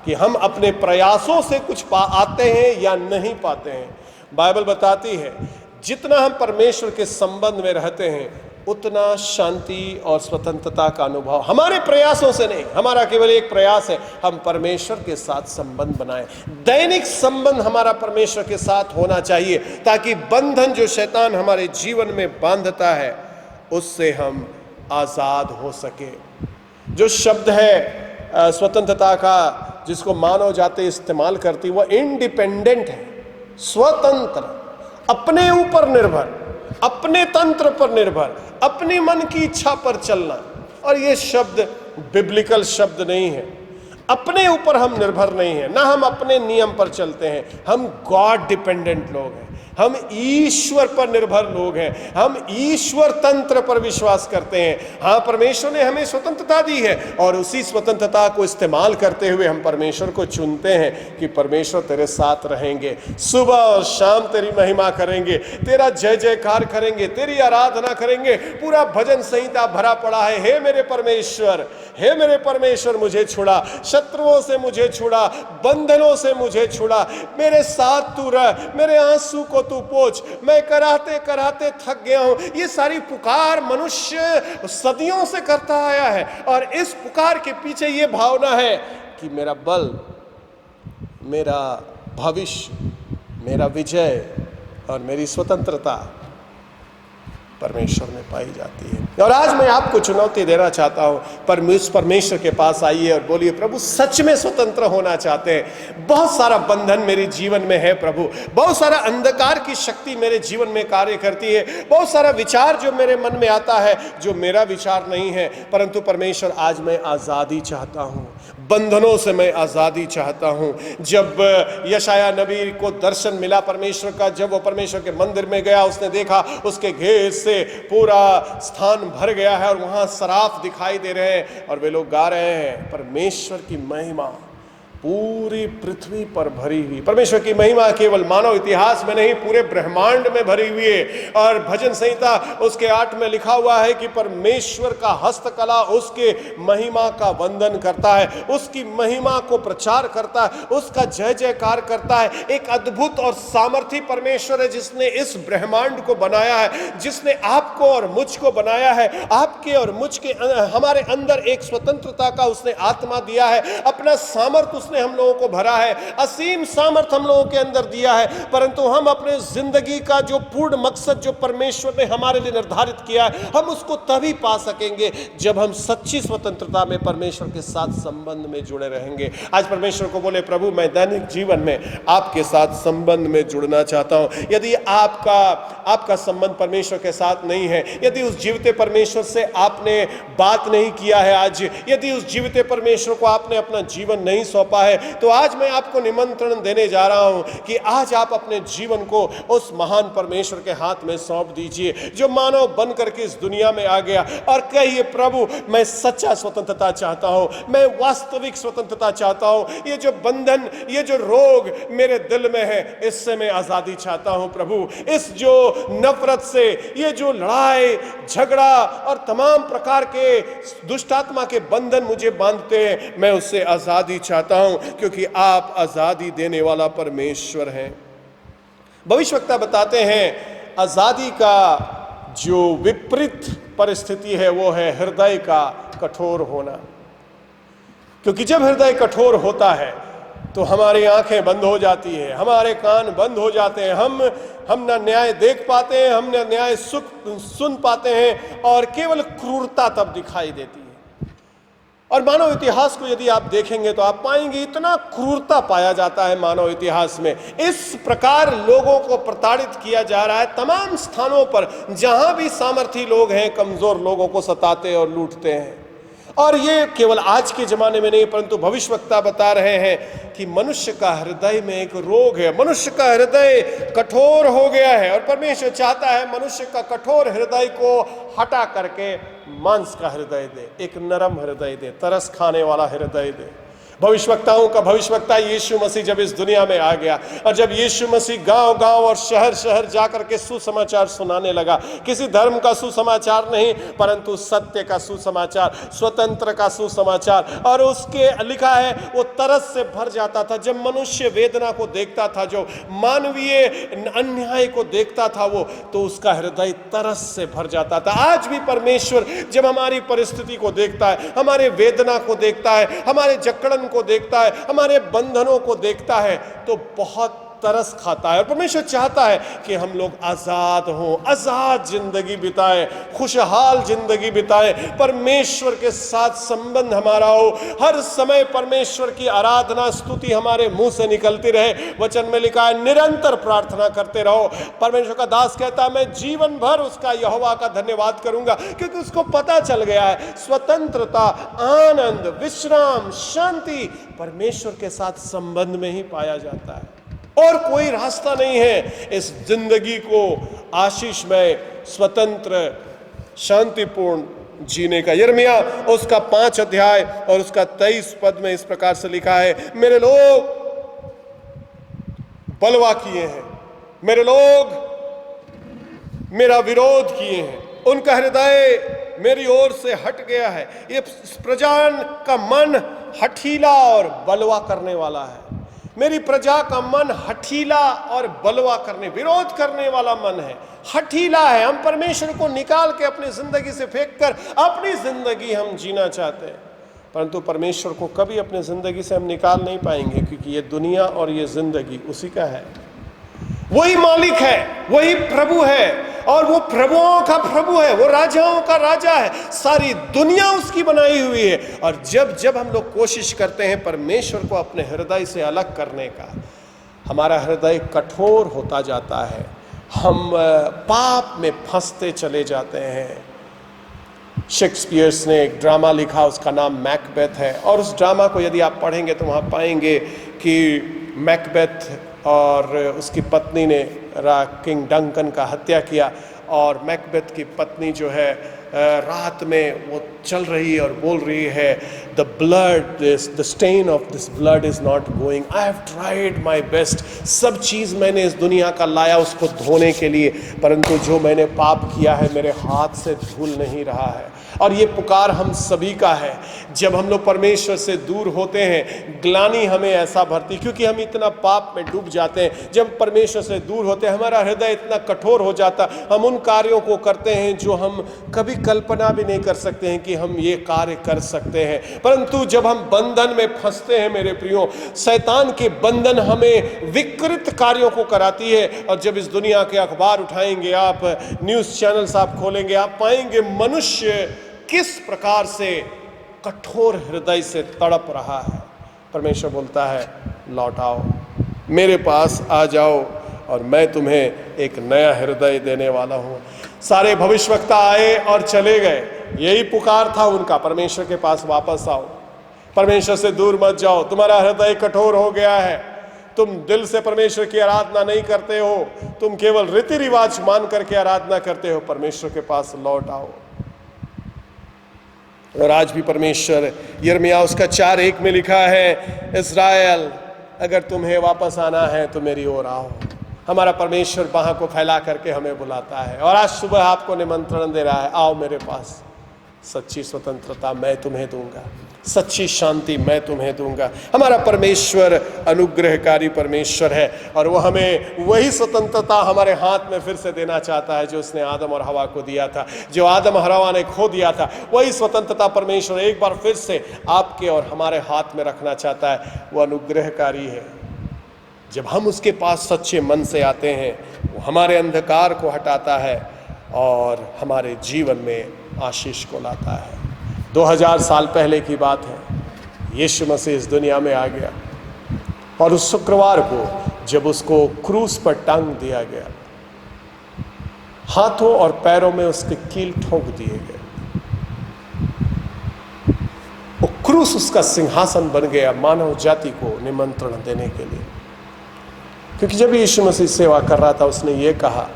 कि हम अपने प्रयासों से कुछ आते हैं या नहीं पाते हैं। बाइबल बताती है जितना हम परमेश्वर के संबंध में रहते हैं उतना शांति और स्वतंत्रता का अनुभव हमारे प्रयासों से नहीं। हमारा केवल एक प्रयास है, हम परमेश्वर के साथ संबंध बनाएं। दैनिक संबंध हमारा परमेश्वर के साथ होना चाहिए, ताकि बंधन जो शैतान हमारे जीवन में बांधता है उससे हम आज़ाद हो सके। जो शब्द है स्वतंत्रता का जिसको मानव जाति इस्तेमाल करती, वह इंडिपेंडेंट है, स्वतंत्र, अपने ऊपर निर्भर, अपने तंत्र पर निर्भर, अपनी मन की इच्छा पर चलना। और ये शब्द बिब्लिकल शब्द नहीं है। अपने ऊपर हम निर्भर नहीं है, ना हम अपने नियम पर चलते हैं। हम गॉड डिपेंडेंट लोग हैं, हम ईश्वर पर निर्भर लोग हैं, हम ईश्वर तंत्र पर विश्वास करते हैं। हाँ, परमेश्वर ने हमें स्वतंत्रता दी है और उसी स्वतंत्रता को इस्तेमाल करते हुए हम परमेश्वर को चुनते हैं कि परमेश्वर तेरे साथ रहेंगे, सुबह और शाम तेरी महिमा करेंगे, तेरा जय जयकार करेंगे, तेरी आराधना करेंगे। पूरा भजन संहिता भरा पड़ा है, हे मेरे परमेश्वर, हे मेरे परमेश्वर मुझे छुड़ा, शत्रुओं से मुझे छुड़ा, बंधनों से मुझे छुड़ा, मेरे साथ तू रह, मेरे आंसू को तू पोंछ, मैं कराते कराते थक गया हूं। ये सारी पुकार मनुष्य सदियों से करता आया है और इस पुकार के पीछे ये भावना है कि मेरा बल, मेरा भविष्य, मेरा विजय और मेरी स्वतंत्रता परमेश्वर में पाई जाती है। और आज मैं आपको चुनौती देना चाहता हूं, परमेश्वर के पास आइए और बोलिए, प्रभु सच में स्वतंत्र होना चाहते हैं। बहुत सारा बंधन मेरे जीवन में है प्रभु, बहुत सारा अंधकार की शक्ति मेरे जीवन में कार्य करती है, बहुत सारा विचार जो मेरे मन में आता है जो मेरा विचार नहीं है। परंतु परमेश्वर आज मैं आज़ादी चाहता हूँ, बंधनों से मैं आज़ादी चाहता हूं। जब यशाया नबी को दर्शन मिला परमेश्वर का, जब वो परमेश्वर के मंदिर में गया, उसने देखा उसके घेर से पूरा स्थान भर गया है और वहां सराफ दिखाई दे रहे हैं और वे लोग गा रहे हैं परमेश्वर की महिमा पूरी पृथ्वी पर भरी हुई। परमेश्वर की महिमा केवल मानव इतिहास में नहीं, पूरे ब्रह्मांड में भरी हुई है। और भजन संहिता उसके 8 में लिखा हुआ है कि परमेश्वर का हस्तकला उसके महिमा का वंदन करता है, उसकी महिमा को प्रचार करता है, उसका जय जयकार करता है। एक अद्भुत और सामर्थी परमेश्वर है जिसने इस ब्रह्मांड को बनाया है, जिसने आपको और मुझको बनाया है। आपके और मुझ के हमारे अंदर एक स्वतंत्रता का उसने आत्मा दिया है, अपना सामर्थ्य उसने हम लोगों को भरा है, असीम सामर्थ हम लोगों के अंदर दिया है। परंतु हम अपने जिंदगी का जो पूर्ण मकसद जो परमेश्वर ने हमारे लिए निर्धारित किया है, हम उसको तभी पा सकेंगे जब हम सच्ची स्वतंत्रता में परमेश्वर के साथ संबंध में जुड़े रहेंगे। आज परमेश्वर को बोले, प्रभु मैं दैनिक जीवन में आपके साथ संबंध में जुड़ना चाहता हूं। यदि आपका संबंध परमेश्वर के साथ नहीं है, यदि उस जीवित परमेश्वर से आपने बात नहीं किया है, आज यदि उस जीवित परमेश्वर को आपने अपना जीवन नहीं सौंपा है, तो आज मैं आपको निमंत्रण देने जा रहा हूं कि आज आप अपने जीवन को उस महान परमेश्वर के हाथ में सौंप दीजिए जो मानव बनकर के इस दुनिया में आ गया, और कहिए, प्रभु मैं सच्चा स्वतंत्रता चाहता हूं, मैं वास्तविक स्वतंत्रता चाहता हूं। ये जो बंधन, ये जो रोग मेरे दिल में है, इससे मैं आजादी चाहता हूं प्रभु। इस जो नफरत से, ये जो लड़ाई झगड़ा और तमाम प्रकार के दुष्ट आत्मा के बंधन मुझे बांधते हैं, मैं उससे आजादी चाहता हूं, क्योंकि आप आजादी देने वाला परमेश्वर हैं। भविष्यवक्ता बताते हैं आजादी का जो विपरीत परिस्थिति है वो है हृदय का कठोर होना। क्योंकि जब हृदय कठोर होता है तो हमारी आंखें बंद हो जाती है, हमारे कान बंद हो जाते हैं, हम ना न्याय देख पाते हैं, हम ना न्याय सुन पाते हैं, और केवल क्रूरता तब दिखाई देती है। और मानव इतिहास को यदि आप देखेंगे तो आप पाएंगे इतना क्रूरता पाया जाता है मानव इतिहास में। इस प्रकार लोगों को प्रताड़ित किया जा रहा है तमाम स्थानों पर, जहां भी सामर्थी लोग हैं कमजोर लोगों को सताते और लूटते हैं। और ये केवल आज के जमाने में नहीं, परंतु भविष्यवक्ता बता रहे हैं कि मनुष्य का हृदय में एक रोग है, मनुष्य का हृदय कठोर हो गया है, और परमेश्वर चाहता है मनुष्य का कठोर हृदय को हटा करके मांस का हृदय दे, एक नरम हृदय दे, तरस खाने वाला हृदय दे। भविष्यवक्ताओं का भविष्यवक्ता यीशु मसीह जब इस दुनिया में आ गया, और जब यीशु मसीह गांव गांव और शहर शहर जाकर के सुसमाचार सुनाने लगा, किसी धर्म का सुसमाचार नहीं, परंतु सत्य का सुसमाचार, स्वतंत्र का सुसमाचार। और उसके लिखा है वो तरस से भर जाता था। जब मनुष्य वेदना को देखता था, जो मानवीय अन्याय को देखता था, वो तो उसका हृदय तरस से भर जाता था। आज भी परमेश्वर जब हमारी परिस्थिति को देखता है, हमारे वेदना को देखता है, हमारे जकड़न को देखता है, हमारे बंधनों को देखता है, तो बहुत तरस खाता है। और परमेश्वर चाहता है कि हम लोग आजाद हों, आजाद जिंदगी बिताएं, खुशहाल जिंदगी बिताएं, परमेश्वर के साथ संबंध हमारा हो, हर समय परमेश्वर की आराधना स्तुति हमारे मुंह से निकलती रहे। वचन में लिखा है निरंतर प्रार्थना करते रहो। परमेश्वर का दास कहता है मैं जीवन भर उसका यहोवा का धन्यवाद करूंगा, क्योंकि उसको पता चल गया है स्वतंत्रता, आनंद, विश्राम, शांति परमेश्वर के साथ संबंध में ही पाया जाता है, और कोई रास्ता नहीं है इस जिंदगी को आशीषमय, स्वतंत्र, शांतिपूर्ण जीने का। यिर्मयाह उसका 5 अध्याय और उसका 23 पद में इस प्रकार से लिखा है, मेरे लोग बलवा किए हैं, मेरे लोग मेरा विरोध किए हैं, उनका हृदय मेरी ओर से हट गया है। ये प्रजा का मन हठीला और बलवा करने वाला है। मेरी प्रजा का मन हठीला और बलवा करने, विरोध करने वाला मन है, हठीला है। हम परमेश्वर को निकाल के अपनी जिंदगी से फेंक कर अपनी जिंदगी हम जीना चाहते हैं, परंतु परमेश्वर को कभी अपनी जिंदगी से हम निकाल नहीं पाएंगे, क्योंकि ये दुनिया और ये जिंदगी उसी का है। वही मालिक है, वही प्रभु है, और वो प्रभुओं का प्रभु है, वो राजाओं का राजा है, सारी दुनिया उसकी बनाई हुई है। और जब जब हम लोग कोशिश करते हैं परमेश्वर को अपने हृदय से अलग करने का, हमारा हृदय कठोर होता जाता है, हम पाप में फंसते चले जाते हैं। शेक्सपियर्स ने एक ड्रामा लिखा, उसका नाम मैकबेथ है, और उस ड्रामा को यदि आप पढ़ेंगे तो वहाँ पाएंगे कि मैकबेथ और उसकी पत्नी ने किंग डंकन का हत्या किया, और मैकबेथ की पत्नी जो है रात में वो चल रही है और बोल रही है, the stain of this blood is not going, I have tried my best, सब चीज़ मैंने इस दुनिया का लाया उसको धोने के लिए, परंतु जो मैंने पाप किया है मेरे हाथ से धुल नहीं रहा है। और ये पुकार हम सभी का है। जब हम लोग परमेश्वर से दूर होते हैं, ग्लानि हमें ऐसा भरती, क्योंकि हम इतना पाप में डूब जाते हैं। जब परमेश्वर से दूर होते हैं, हमारा हृदय इतना कठोर हो जाता, हम उन कार्यों को करते हैं जो हम कभी कल्पना भी नहीं कर सकते हैं कि हम ये कार्य कर सकते हैं। परंतु जब हम बंधन में फंसते हैं मेरे प्रियो, शैतान के बंधन हमें विकृत कार्यों को कराती है। और जब इस दुनिया के अखबार उठाएंगे, आप न्यूज़ चैनल्स आप खोलेंगे, आप पाएंगे मनुष्य किस प्रकार से कठोर हृदय से तड़प रहा है। परमेश्वर बोलता है, लौट आओ, मेरे पास आ जाओ और मैं तुम्हें एक नया हृदय देने वाला हूँ। सारे भविष्यवक्ता आए और चले गए, यही पुकार था उनका, परमेश्वर के पास वापस आओ, परमेश्वर से दूर मत जाओ, तुम्हारा हृदय कठोर हो गया है, तुम दिल से परमेश्वर की आराधना नहीं करते हो, तुम केवल रीति रिवाज मान करके आराधना करते हो, परमेश्वर के पास लौट आओ। और आज भी परमेश्वर, यिर्मयाह उसका 4:1 में लिखा है, इस्राएल अगर तुम्हें वापस आना है तो मेरी ओर आओ। हमारा परमेश्वर बाहों को फैला करके हमें बुलाता है, और आज सुबह आपको निमंत्रण दे रहा है, आओ मेरे पास, सच्ची स्वतंत्रता मैं तुम्हें दूंगा, सच्ची शांति मैं तुम्हें दूंगा। हमारा परमेश्वर अनुग्रहकारी परमेश्वर है, और वो हमें वही स्वतंत्रता हमारे हाथ में फिर से देना चाहता है जो उसने आदम और हवा को दिया था। जो आदम और हवा ने खो दिया था, वही स्वतंत्रता परमेश्वर एक बार फिर से आपके और हमारे हाथ में रखना चाहता है। वो अनुग्रहकारी है। जब हम उसके पास सच्चे मन से आते हैं, वो हमारे अंधकार को हटाता है और हमारे जीवन में आशीष को लाता है। 2000 साल पहले की बात है, यीशु मसीह इस दुनिया में आ गया, और उस शुक्रवार को जब उसको क्रूस पर टांग दिया गया, हाथों और पैरों में उसके कील ठोक दिए गए, वो क्रूस उसका सिंहासन बन गया मानव जाति को निमंत्रण देने के लिए। क्योंकि जब यीशु मसीह सेवा कर रहा था, उसने ये कहा,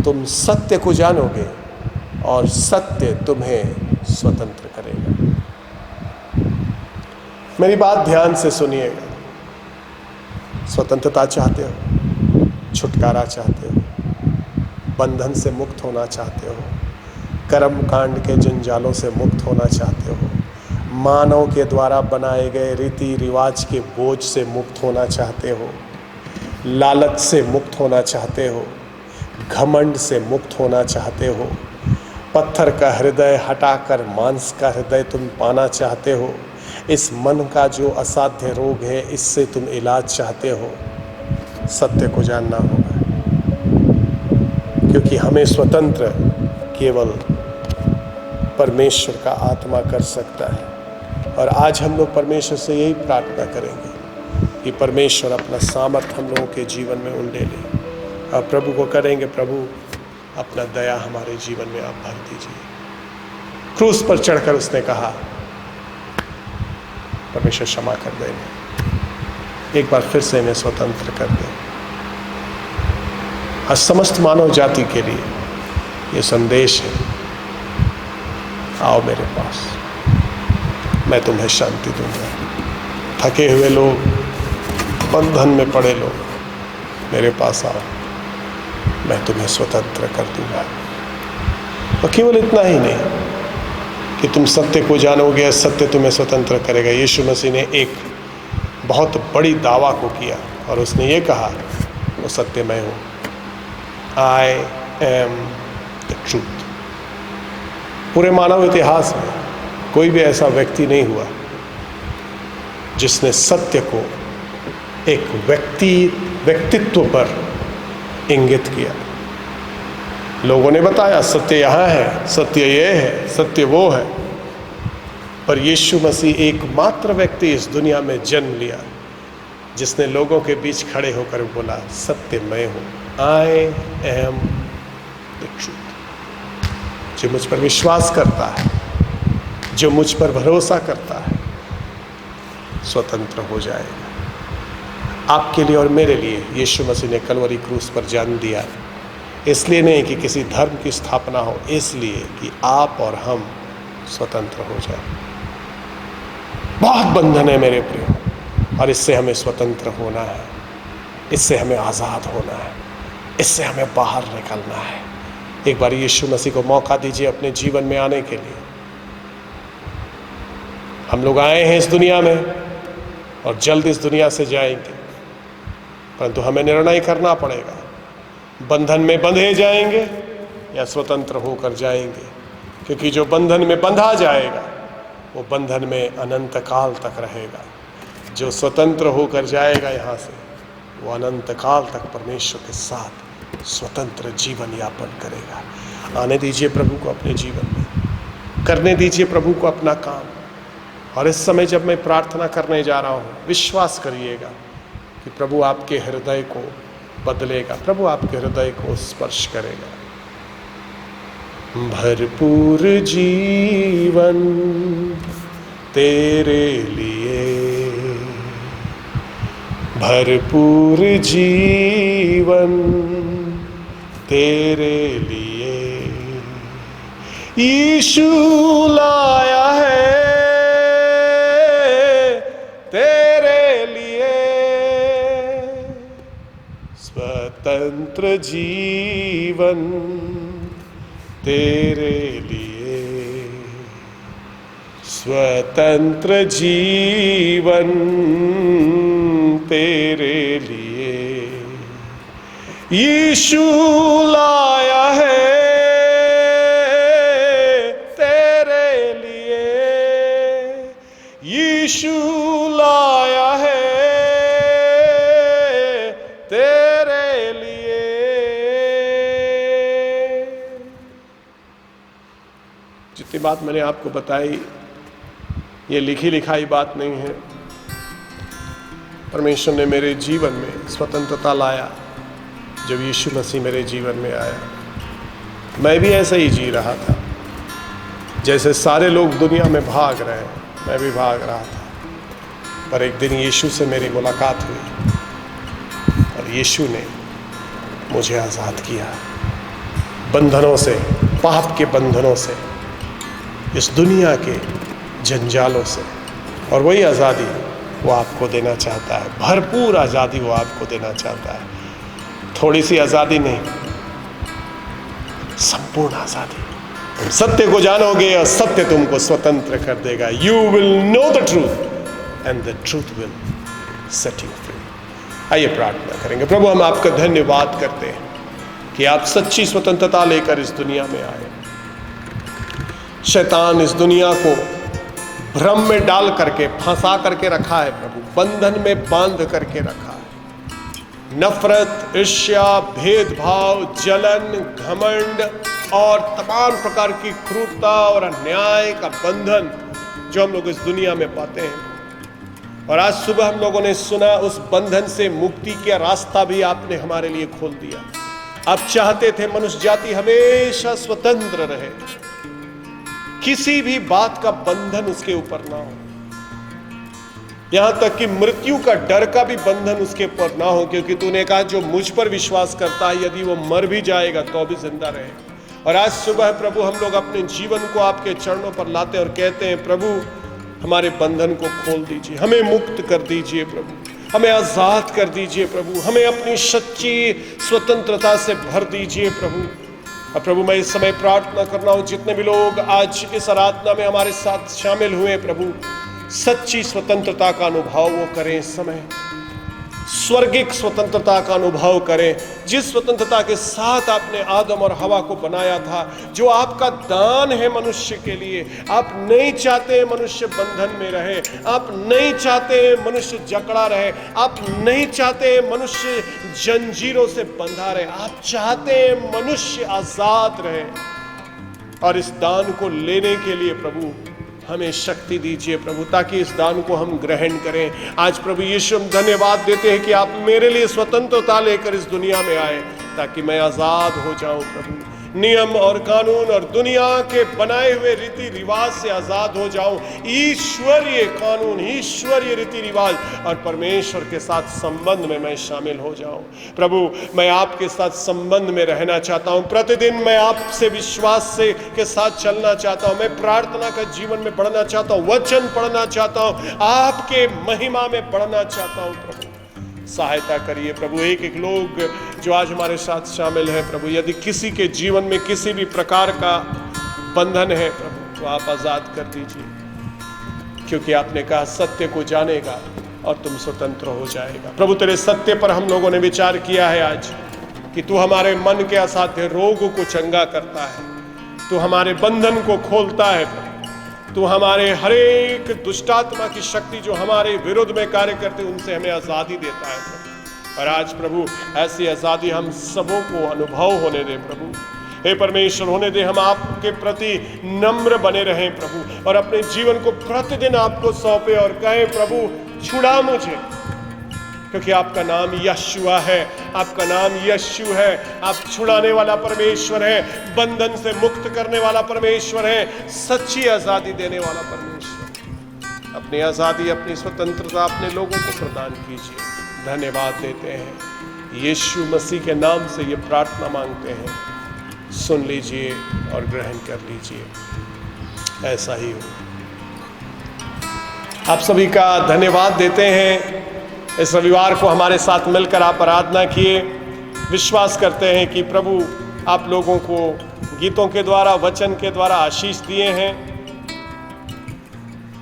तुम सत्य को जानोगे और सत्य तुम्हें स्वतंत्र करेगा। मेरी बात ध्यान से सुनिएगा। स्वतंत्रता चाहते हो, छुटकारा चाहते हो, बंधन से मुक्त होना चाहते हो, कर्म कांड के जंजालों से मुक्त होना चाहते हो, मानव के द्वारा बनाए गए रीति रिवाज के बोझ से मुक्त होना चाहते हो, लालच से मुक्त होना चाहते हो, घमंड से मुक्त होना चाहते हो, पत्थर का हृदय हटाकर मांस का हृदय तुम पाना चाहते हो, इस मन का जो असाध्य रोग है इससे तुम इलाज चाहते हो, सत्य को जानना होगा। क्योंकि हमें स्वतंत्र केवल परमेश्वर का आत्मा कर सकता है। और आज हम लोग परमेश्वर से यही प्रार्थना करेंगे कि परमेश्वर अपना सामर्थ हम लोगों के जीवन में उंडे ले, और प्रभु को करेंगे, प्रभु अपना दया हमारे जीवन में आप भर दीजिए। क्रूस पर चढ़कर उसने कहा, परमेश्वर क्षमा कर दे, एक बार फिर से इन्हें स्वतंत्र कर दे। आज समस्त मानव जाति के लिए ये संदेश है, आओ मेरे पास, मैं तुम्हें शांति दूंगा। थके हुए लोग, बंधन में पड़े लोग, मेरे पास आओ, मैं तुम्हें स्वतंत्र कर दूंगा। और केवल इतना ही नहीं कि तुम सत्य को जानोगे, सत्य तुम्हें स्वतंत्र करेगा। यीशु मसीह ने एक बहुत बड़ी दावा को किया, और उसने ये कहा, वो सत्य मैं हूँ, आई एम द ट्रूथ। पूरे मानव इतिहास में कोई भी ऐसा व्यक्ति नहीं हुआ जिसने सत्य को एक व्यक्तित्व पर इंगित किया। लोगों ने बताया, सत्य यहाँ है, सत्य ये है, सत्य वो है, पर यीशु मसीह एकमात्र व्यक्ति इस दुनिया में जन्म लिया जिसने लोगों के बीच खड़े होकर बोला, सत्य मैं हूँ, आई एम द ट्रूथ। जो मुझ पर विश्वास करता है, जो मुझ पर भरोसा करता है, स्वतंत्र हो जाएगा। आपके लिए और मेरे लिए यीशु मसीह ने कलवरी क्रूस पर जान दिया, इसलिए नहीं कि किसी धर्म की स्थापना हो, इसलिए कि आप और हम स्वतंत्र हो जाए। बहुत बंधन है मेरे प्रियो, और इससे हमें स्वतंत्र होना है, इससे हमें आज़ाद होना है, इससे हमें बाहर निकलना है। एक बार यीशु मसीह को मौका दीजिए अपने जीवन में आने के लिए। हम लोग आए हैं इस दुनिया में और जल्द इस दुनिया से जाएंगे, परंतु हमें निर्णय करना पड़ेगा, बंधन में बंधे जाएंगे या स्वतंत्र होकर जाएंगे। क्योंकि जो बंधन में बंधा जाएगा वो बंधन में अनंत काल तक रहेगा। जो स्वतंत्र होकर जाएगा यहाँ से, वो अनंत काल तक परमेश्वर के साथ स्वतंत्र जीवन यापन करेगा। आने दीजिए प्रभु को अपने जीवन में, करने दीजिए प्रभु को अपना काम। और इस समय जब मैं प्रार्थना करने जा रहा हूँ, विश्वास करिएगा कि प्रभु आपके हृदय को बदलेगा, प्रभु आपके हृदय को स्पर्श करेगा। भरपूर जीवन तेरे लिए, भरपूर जीवन तेरे लिए यीशु लाया है, तेरे लिए स्वतंत्र जीवन तेरे लिए, स्वतंत्र जीवन तेरे लिए यीशु लाया है, तेरे लिए यीशु लाया है, तेरे लिए। जितनी बात मैंने आपको बताई, ये लिखी लिखाई बात नहीं है। परमेश्वर ने मेरे जीवन में स्वतंत्रता लाया जब यीशु मसीह मेरे जीवन में आया। मैं भी ऐसे ही जी रहा था, जैसे सारे लोग दुनिया में भाग रहे हैं, मैं भी भाग रहा था। पर एक दिन यीशु से मेरी मुलाकात हुई और यीशु ने मुझे आज़ाद किया बंधनों से, पाप के बंधनों से, इस दुनिया के जंजालों से। और वही आज़ादी वो आपको देना चाहता है, भरपूर आज़ादी वो आपको देना चाहता है। थोड़ी सी आज़ादी नहीं, संपूर्ण आज़ादी। तुम सत्य को जानोगे और सत्य तुमको स्वतंत्र कर देगा। You will know the truth and the truth will set you free. आइए प्रार्थना करेंगे। प्रभु, हम आपका धन्यवाद करते हैं कि आप सच्ची स्वतंत्रता लेकर इस दुनिया में आए। शैतान इस दुनिया को भ्रम में डाल करके, फंसा करके रखा है प्रभु, बंधन में बांध करके रखा है। नफरत, ईर्ष्या, भेदभाव, जलन, घमंड और तमाम प्रकार की क्रूरता और अन्याय का बंधन जो हम लोग इस दुनिया में पाते हैं। और आज सुबह हम लोगों ने सुना, उस बंधन से मुक्ति का रास्ता भी आपने हमारे लिए खोल दिया। आप चाहते थे मनुष्य जाति हमेशा स्वतंत्र रहे, किसी भी बात का बंधन उसके ऊपर ना हो, यहां तक कि मृत्यु का डर का भी बंधन उसके ऊपर ना हो, क्योंकि तूने कहा जो मुझ पर विश्वास करता है यदि वो मर भी जाएगा तो भी जिंदा रहे। और आज सुबह प्रभु हम लोग अपने जीवन को आपके चरणों पर लाते हैं और कहते हैं, प्रभु हमारे बंधन को खोल दीजिए, हमें मुक्त कर दीजिए प्रभु, हमें आजाद कर दीजिए प्रभु, हमें अपनी सच्ची स्वतंत्रता से भर दीजिए प्रभु। और प्रभु मैं इस समय प्रार्थना कर रहा हूँ, जितने भी लोग आज इस आराधना में हमारे साथ शामिल हुए प्रभु, सच्ची स्वतंत्रता का अनुभव वो करें, इस समय स्वर्गिक स्वतंत्रता का अनुभव करें, जिस स्वतंत्रता के साथ आपने आदम और हवा को बनाया था, जो आपका दान है मनुष्य के लिए। आप नहीं चाहते मनुष्य बंधन में रहे, आप नहीं चाहते मनुष्य जकड़ा रहे, आप नहीं चाहते मनुष्य जंजीरों से बंधा रहे, आप चाहते मनुष्य आजाद रहे। और इस दान को लेने के लिए प्रभु हमें शक्ति दीजिए प्रभु, ताकि इस दान को हम ग्रहण करें। आज प्रभु यीशु हम धन्यवाद देते हैं कि आप मेरे लिए स्वतंत्रता लेकर इस दुनिया में आए, ताकि मैं आज़ाद हो जाऊं प्रभु। नियम और कानून और दुनिया के बनाए हुए रीति रिवाज से आजाद हो जाऊं, ईश्वरीय कानून, ईश्वरीय रीति रिवाज और परमेश्वर के साथ संबंध में मैं शामिल हो जाऊं। प्रभु, मैं आपके साथ संबंध में रहना चाहता हूं, प्रतिदिन मैं आपसे विश्वास से के साथ चलना चाहता हूं, मैं प्रार्थना का जीवन में बढ़ना चाहता हूं, वचन पढ़ना चाहता हूं, आपके महिमा में बढ़ना चाहता हूं। प्रभु सहायता करिए प्रभु। एक एक लोग जो आज हमारे साथ शामिल हैं प्रभु, यदि किसी के जीवन में किसी भी प्रकार का बंधन है प्रभु, तो आप आजाद कर दीजिए, क्योंकि आपने कहा सत्य को जानेगा और तुम स्वतंत्र हो जाएगा। प्रभु तेरे सत्य पर हम लोगों ने विचार किया है आज कि तू हमारे मन के असाध्य रोग को चंगा करता है, तू हमारे बंधन को खोलता है प्रभु, तू हमारे हर एक दुष्टात्मा की शक्ति जो हमारे विरुद्ध में कार्य करते उनसे हमें आज़ादी देता है प्रभु। और आज प्रभु ऐसी आज़ादी हम सबों को अनुभव होने दे प्रभु। हे परमेश्वर, होने दे हम आपके प्रति नम्र बने रहें प्रभु, और अपने जीवन को प्रतिदिन आपको सौंपे और कहें प्रभु छुड़ा मुझे, क्योंकि आपका नाम यशुआ है, आपका नाम यशु है। आप छुड़ाने वाला परमेश्वर है, बंधन से मुक्त करने वाला परमेश्वर है, सच्ची आजादी देने वाला परमेश्वर। अपनी आजादी, अपनी स्वतंत्रता अपने लोगों को प्रदान कीजिए। धन्यवाद देते हैं यीशु मसीह के नाम से ये प्रार्थना मांगते हैं, सुन लीजिए और ग्रहण कर लीजिए। ऐसा ही हो। आप सभी का धन्यवाद देते हैं। इस रविवार को हमारे साथ मिलकर आप आराधना किए। विश्वास करते हैं कि प्रभु आप लोगों को गीतों के द्वारा, वचन के द्वारा आशीष दिए हैं।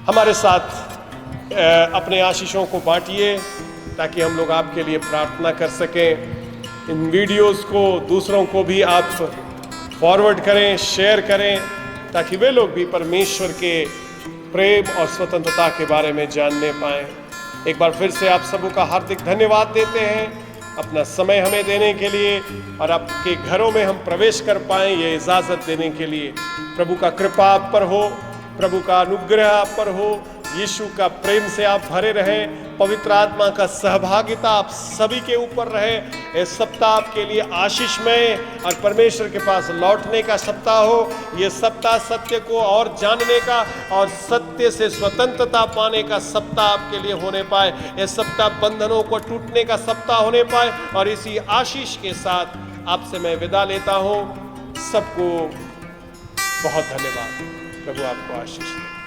हमारे साथ अपने आशीषों को बांटिए ताकि हम लोग आपके लिए प्रार्थना कर सकें। इन वीडियोस को दूसरों को भी आप फॉरवर्ड करें, शेयर करें, ताकि वे लोग भी परमेश्वर के प्रेम और स्वतंत्रता के बारे में जानने पाएं। एक बार फिर से आप सबों का हार्दिक धन्यवाद देते हैं अपना समय हमें देने के लिए और आपके घरों में हम प्रवेश कर पाएं ये इजाज़त देने के लिए। प्रभु का कृपा आप पर हो, प्रभु का अनुग्रह आप पर हो, यीशु का प्रेम से आप भरे रहें, पवित्र आत्मा का सहभागिता आप सभी के ऊपर रहे। इस सप्ताह आपके लिए आशीषमय और परमेश्वर के पास लौटने का सप्ताह हो। ये सप्ताह सत्य को और जानने का और सत्य से स्वतंत्रता पाने का सप्ताह आपके लिए होने पाए। ये सप्ताह बंधनों को टूटने का सप्ताह होने पाए। और इसी आशीष के साथ आपसे मैं विदा लेता हूँ। सबको बहुत धन्यवाद। प्रभु आपको आशीष दे।